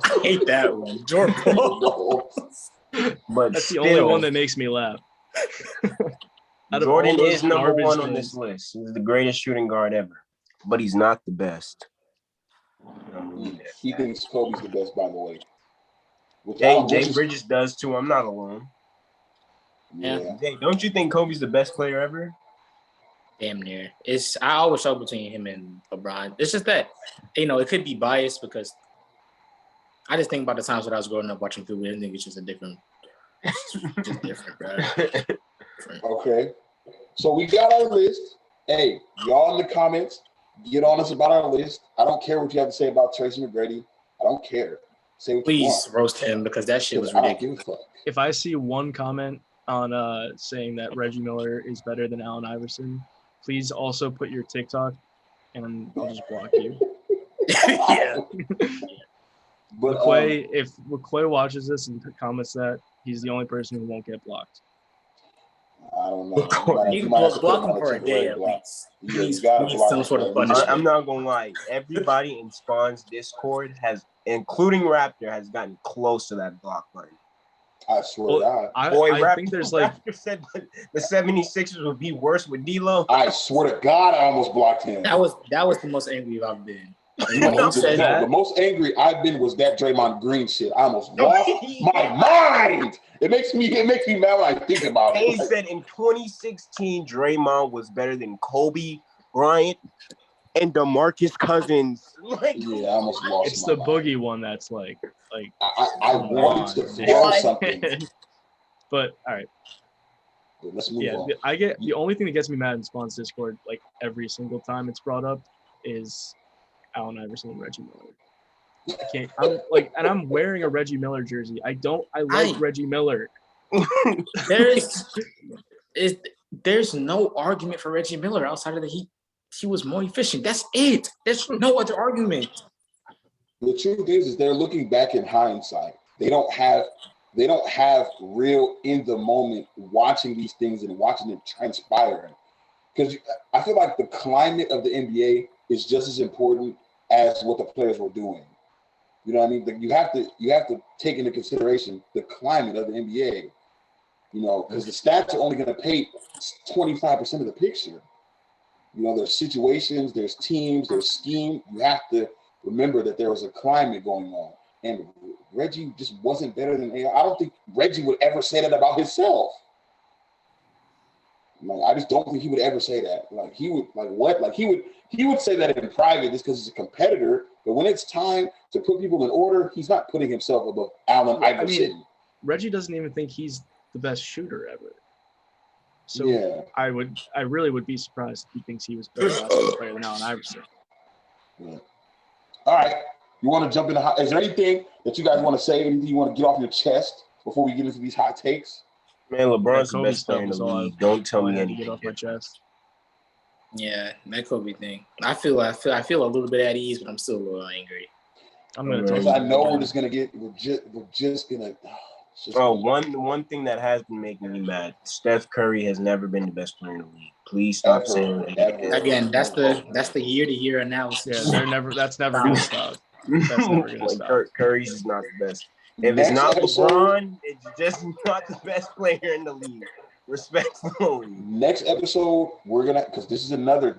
I hate that one. Jordan Ball. but That's the still, only one that makes me laugh. Out of Jordan all those is number garbage one on things- this list. He's the greatest shooting guard ever, but he's not the best. He thinks Kobe's the best, by the way. Which I Hey, don't- Jay which is- Bridges does too. I'm not alone. Yeah. Hey, don't you think Kobe's the best player ever? Damn near. I always struggle between him and LeBron. It's just that, it could be biased because I just think about the times when I was growing up watching Kobe. I think it's just different, bro. Okay. So we got our list. Hey, y'all in the comments, get on us about our list. I don't care what you have to say about Tracy McGrady. I don't care. Say what you Please want. roast him because that shit was I don't ridiculous. give a fuck. If I see one comment on saying that Reggie Miller is better than Allen Iverson, please also put your TikTok, and I'll just block you. Yeah. But McQuay, if McQuay watches this and comments that, he's the only person who won't get blocked. I don't know. You can might have to block put him on for a temporary day at block. least. Yeah, He's you gotta block some him sort for of a reason. punishment. I'm not gonna lie. Everybody in Spawn's Discord including Raptor, has gotten close to that block button. I swear to God. I think there's like Raptor said the 76ers would be worse with D'Lo. I swear to God, I almost blocked him. That was the most angry I've been. The most angry I've been was that Draymond Green shit. I almost lost my mind. It makes me mad when I think about He it. said in 2016, Draymond was better than Kobe Bryant and DeMarcus Cousins. Like, Yeah, I almost lost. it's my the mind. boogie one that's like I wanted to throw something. But all right, But let's move yeah, on. I get the only thing that gets me mad in Spawn's Discord, like every single time it's brought up, is Allen Iverson and Reggie Miller. I can't. I'm wearing a Reggie Miller jersey. I like Reggie Miller. There's no argument for Reggie Miller outside of the he was more efficient. That's it. There's no other argument. The truth is they're looking back in hindsight. They don't have real in the moment watching these things and watching them transpire. Because I feel like the climate of the NBA is just as important as what the players were doing. You know what I mean? You have to take into consideration the climate of the NBA. You know, because the stats are only going to paint 25% of the picture. You know, there's situations, there's teams, there's scheme. You have to remember that there was a climate going on. And Reggie just wasn't better than AI. I don't think Reggie would ever say that about himself. Like, I just don't think he would ever say that. Like, he would, like, what? Like, he would say that in private just because he's a competitor. But when it's time to put people in order, he's not putting himself above Allen Iverson. I mean, Reggie doesn't even think he's the best shooter ever. So yeah. I really would be surprised if he thinks he was a better basketball player than Allen Iverson. Yeah. All right. You want to jump into is there anything that you guys want to say? Anything you want to get off your chest before we get into these hot takes? man, LeBron's the Kobe best player in the stuff is all league. Don't tell I me had to anything. get off my chest. Yeah, that Kobe thing. I feel a little bit at ease, but I'm still a little angry. I'm gonna Because tell I you. know we're just gonna. One thing that has been making me mad: Steph Curry has never been the best player in the league. Please stop saying that. Again, that's the year-to-year analysis. Yeah, that's never gonna stop. That's never gonna Like, stop. Curry's is not the best. If Next it's not episode- LeBron, it's just not the best player in the league. Respectfully. Next episode, we're gonna because this is another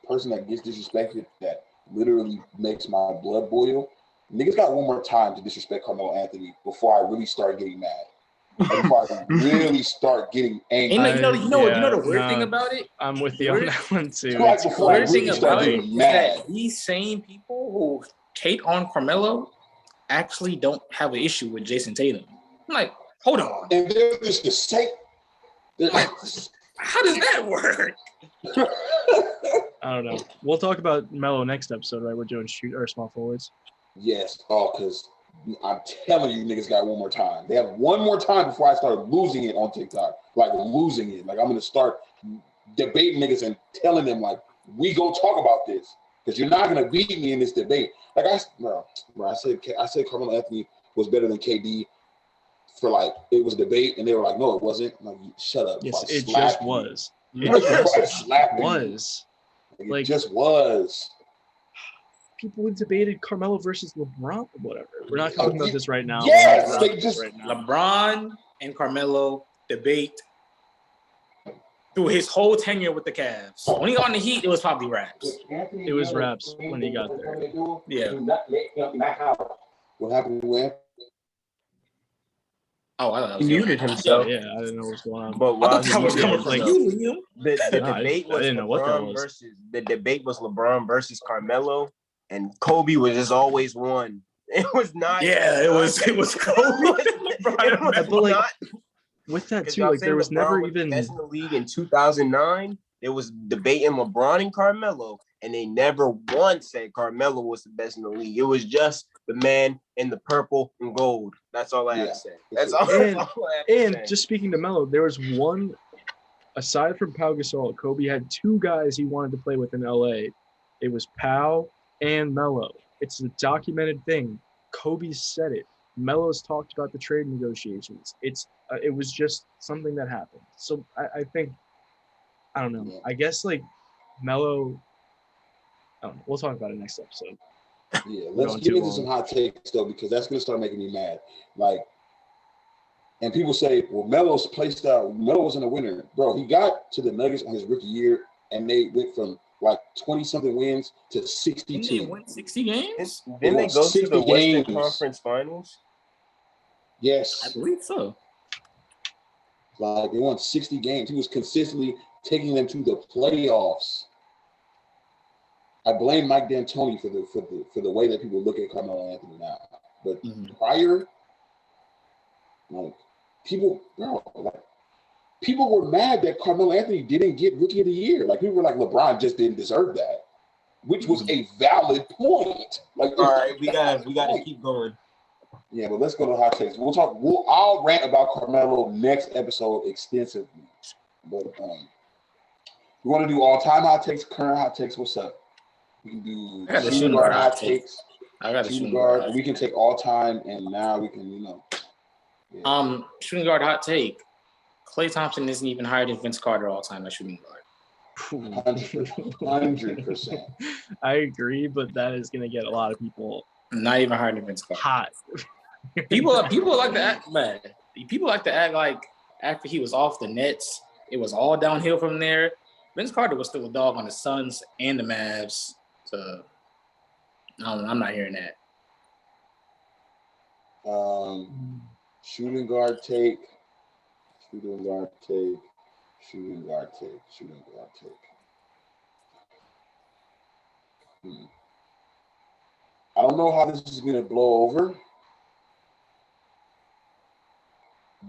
person that gets disrespected that literally makes my blood boil. Niggas got one more time to disrespect Carmelo Anthony before I really start getting mad. Before I really start getting angry. You know the weird thing about it? I'm with you on that one too. Like It's The before I weird really thing start about it getting is mad. that these same people who hate on Carmelo actually don't have an issue with Jason Tatum. I'm like, hold on. And they're just the same. How does that work? I don't know. We'll talk about Melo next episode, right? We're doing shoot or small forwards. Yes. Oh, because I'm telling you, niggas got one more time. They have one more time before I start losing it on TikTok. Like losing it. Like I'm gonna start debating niggas and telling them like we go talk about this because you're not gonna beat me in this debate. Like I said Carmelo Anthony was better than KD for like it was a debate and they were like no it wasn't. I'm like shut up. Yes, it just was. It just was. Like, it just was. People debated Carmelo versus LeBron, whatever. We're not talking about this right now. Yes, they just right now. LeBron and Carmelo debate through his whole tenure with the Cavs. When he got on the Heat, it was probably raps. It was raps when he got there. Yeah. What happened with? Oh, I thought he muted himself. Yeah, I didn't know what was going on. But while that was coming from you, the debate was LeBron versus the debate was LeBron versus Carmelo, and Kobe was just always one. It was not. Yeah, it was Kobe. But like with that too, like there was never even best in the league in 2009. There was debating LeBron and Carmelo, and they never once said Carmelo was the best in the league. It was just the man in the purple and gold. That's all I have to say. That's all. And just speaking to Melo, there was one, aside from Pau Gasol, Kobe had two guys he wanted to play with in LA. It was Pau and Melo. It's a documented thing. Kobe said it. Melo's talked about the trade negotiations. It was just something that happened. So I think, I don't know. I guess like Melo, I don't know. We'll talk about it next episode. Yeah, let's get into some hot takes though, because that's gonna start making me mad. Like, and people say, "Well, Melo's play style. Melo wasn't a winner, bro. He got to the Nuggets on his rookie year, and they went from like 20-something wins to 62. Didn't they win 60 games? Didn't they go to the Western Conference Finals? Yes, I believe so. Like they won 60 games. He was consistently taking them to the playoffs. I blame Mike D'Antoni for the way that people look at Carmelo Anthony now. But prior, like people were mad that Carmelo Anthony didn't get Rookie of the Year. Like people were like LeBron just didn't deserve that, which was a valid point. Like all right, we gotta keep going. Yeah, but let's go to hot takes. I'll rant about Carmelo next episode extensively. But we want to do all-time hot takes, current hot takes. What's up? We can do shooting guard hot takes. I got a shooting guard. We can take all time, and now we can, Yeah. Shooting guard hot take. Klay Thompson isn't even higher than Vince Carter all time at shooting guard. 100%. I agree, but that is gonna get a lot of people not even higher than Vince Carter. Hot. People like to act man. People like to act like after he was off the Nets, it was all downhill from there. Vince Carter was still a dog on the Suns and the Mavs. So I'm not hearing that. Shooting guard take. I don't know how this is going to blow over,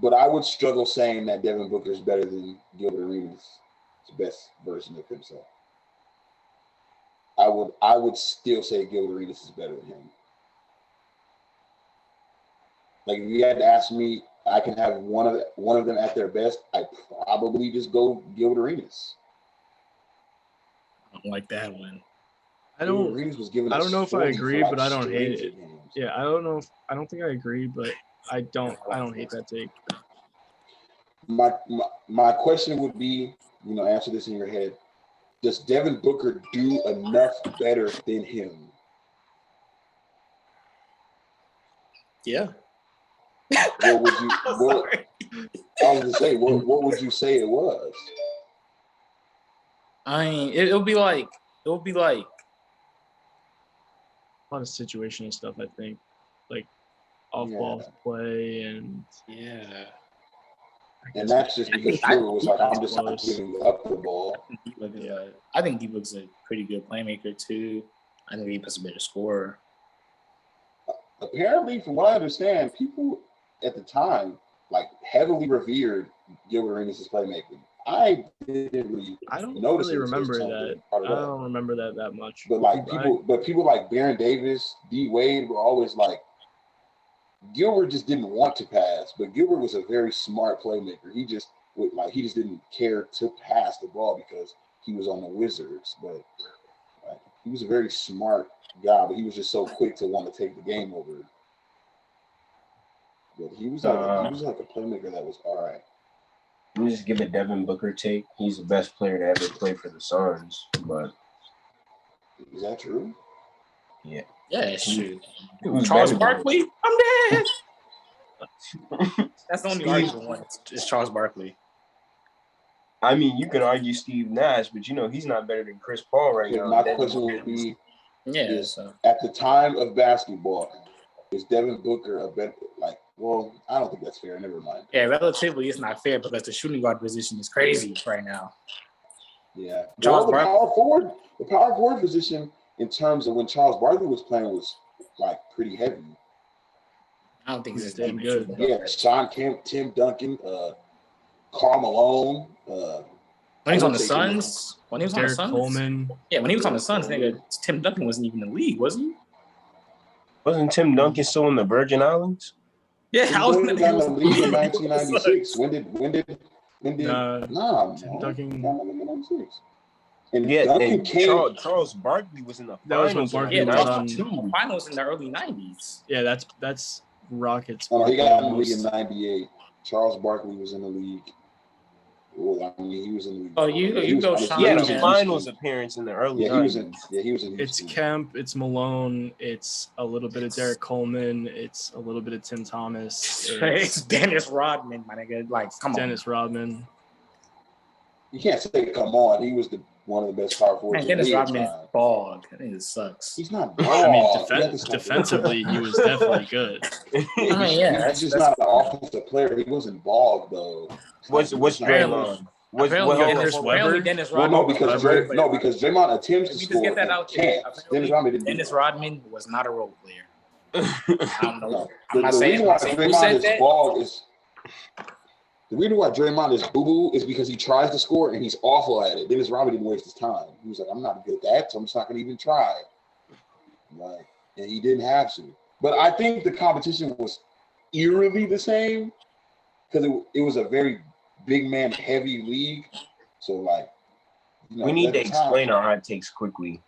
but I would struggle saying that Devin Booker is better than Gilbert Arenas' best version of himself. I would still say Gilbert Arenas is better than him. Like if you had to ask me, I can have one of them at their best. I probably just go Gilbert Arenas. I don't like that one. I don't know if I agree, but I don't hate it. Yeah, I don't think I agree, but I don't hate that take. My question would be, answer this in your head. Does Devin Booker do enough better than him? Yeah. What would you? I was gonna say, what would you say it was? I mean, it'll be like a lot of situational stuff. I think, like off-ball play and yeah. And that's just because Trevor was like, I'm just not giving up the ball. I think D-Book's a pretty good playmaker too. I think he puts a better scorer. Apparently, from what I understand, people at the time like heavily revered Gilbert Arenas' playmaking. I didn't really. I don't notice really it until remember Tom that. Brady brought I it up. don't remember that much. But like people like Baron Davis, D Wade were always like. Gilbert just didn't want to pass, but Gilbert was a very smart playmaker. He just didn't care to pass the ball because he was on the Wizards. But like, he was a very smart guy, but he was just so quick to want to take the game over. But he was like a playmaker that was all right. Let me just give a Devin Booker take. He's the best player to ever play for the Suns. But is that true? Yeah. Yeah, it's true. Charles Barkley, I'm dead. That's the only argument one. It's Charles Barkley. I mean, you can argue Steve Nash, but he's not better than Chris Paul right now. My question would be, so. at the time of basketball, is Devin Booker a better well, I don't think that's fair. Never mind. Yeah, relatively, it's not fair because the shooting guard position is crazy right now. Yeah. The power forward position in terms of when Charles Barkley was playing was like pretty heavy. I don't think it's damn good. Yeah, Sean Kemp, Tim Duncan, Karl Malone. When he was on the Suns, Derek Coleman. Yeah, when he was on the Suns, nigga, Tim Duncan wasn't even in the league, was he? Wasn't Tim Duncan still in the Virgin Islands? Yeah, he was in the league in 1996. When did Tim Duncan. 1996. And yeah, Duncan and came. Charles Barkley was in the That was finals. when Barkley was on finals in the early 90s. Yeah, that's Rockets. Oh, he got in the league in '98. Charles Barkley was in the league. Well, I mean, he was in the league. Oh, you go Sean. He had a finals appearance in the early 90s. He was in. It's Kemp, it's Malone, it's a little bit of Derek Coleman, it's a little bit of Tim Thomas. It's Dennis Rodman, my nigga. Like, come on. Dennis Rodman. You can't say come on. He was one of the best power forwards. Man, Dennis Rodman is bald. I think it sucks. He's not bald. I mean, defensively, he was definitely good. I mean, yeah, he's just not an offensive player. He wasn't bald though. What's Draymond? Apparently Dennis Rodman. Well, because Draymond attempts to score. Get that out there. Dennis Rodman was not a role player. I don't know. I'm not the saying reason why Draymond is that. bald is the reason why Draymond is boo-boo is because he tries to score and he's awful at it. Dennis Rodman didn't waste his time. He was like, I'm not good at that, so I'm just not going to even try. And he didn't have to. But I think the competition was eerily the same because it was a very big man heavy league. So we need to explain our hot takes quickly.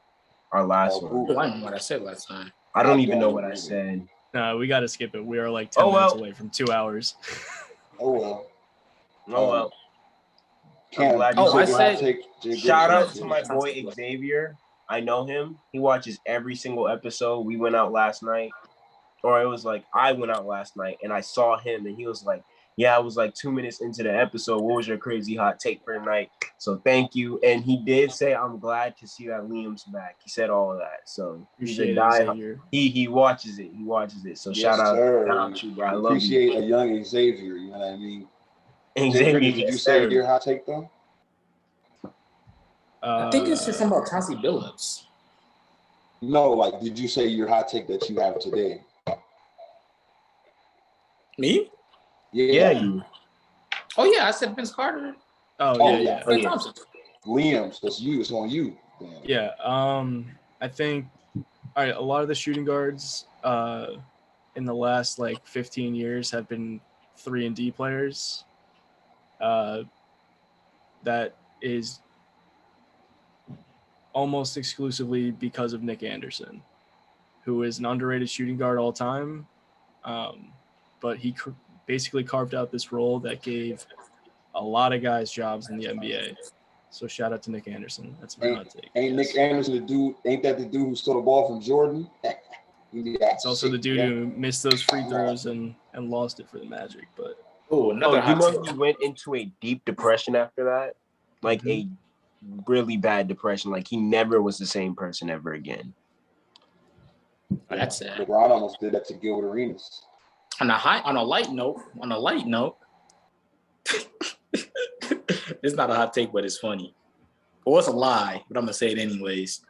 Our last one. I don't know what I said last time. I don't even know what I said. No, we got to skip it. We are like 10 minutes away from 2 hours. Oh well. Shout out to my boy Xavier. I know him. He watches every single episode. We went out last night. Or it was like I went out last night and I saw him and he was like, yeah, I was like 2 minutes into the episode. What was your crazy hot take for tonight? So thank you. And he did say, I'm glad to see that Liam's back. He said all of that. So he's a die. He watches it. He watches it. So shout out to you, bro. I love appreciate a young Xavier. You know what I mean? Xavier, did you say your hot take though? I think it's just something about Chauncey Billups. No, did you say your hot take that you have today? Me? Yeah. You. Oh yeah, I said Vince Carter. Yeah. Klay Thompson. Liam's, that's you. It's on you. Damn. Yeah. I think a lot of the shooting guards in the last 15 years have been 3-and-D players. That is almost exclusively because of Nick Anderson, who is an underrated shooting guard all time. But he basically carved out this role that gave a lot of guys jobs in the NBA. So shout out to Nick Anderson. That's my hot take. Nick Anderson the dude? Ain't that the dude who stole the ball from Jordan? It's also the dude who missed those free throws and lost it for the Magic. But he went into a deep depression after that, a really bad depression. He never was the same person ever again. That's it. LeBron almost did that to Gilbert Arenas. On a light note, it's not a hot take, but it's funny. Or it's a lie, but I'm gonna say it anyways.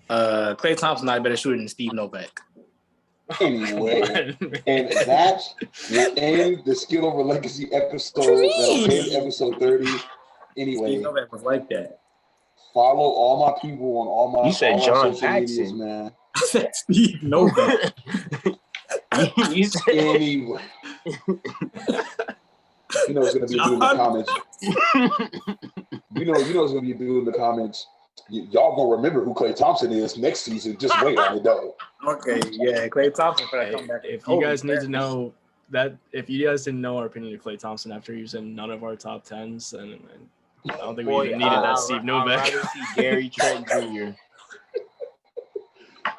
Klay Thompson's not a better shooter than Steve Novak. Anyway, and that will end the Skill Over Legacy episode. That'll end episode 30. Anyway, Steve Novak was like that. follow all my people on all my, You said all my John social medias, Paxson. man. I said Steve Novak. You said Anyway, you know it's gonna be a dude in the comments. You know it's gonna be a dude in the comments. Y'all gonna remember who Klay Thompson is next season. Just wait on it though. Okay, yeah, Klay Thompson for that comeback. If you guys need to know that, if you guys didn't know our opinion of Klay Thompson after he was in none of our top 10s, and I don't think we even needed that Steve Novak. I'd rather see Gary Trent Jr.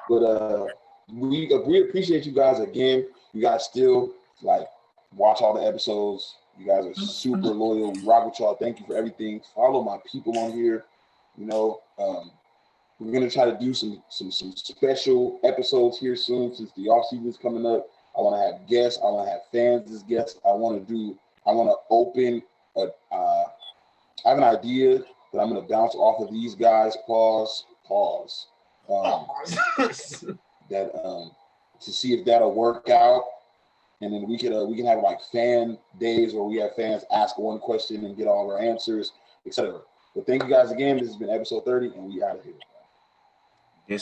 But we appreciate you guys again. You guys still like watch all the episodes. You guys are super loyal. We rock with y'all. Thank you for everything. Follow my people on here. You know, we're gonna try to do some special episodes here soon since the off season is coming up. I want to have guests. I want to have fans as guests. I want to open. I have an idea that I'm gonna bounce off of these guys. Pause. That to see if that'll work out, and then we can have like fan days where we have fans ask one question and get all of our answers, etc. But thank you guys again. This has been episode 30, and we out of here. This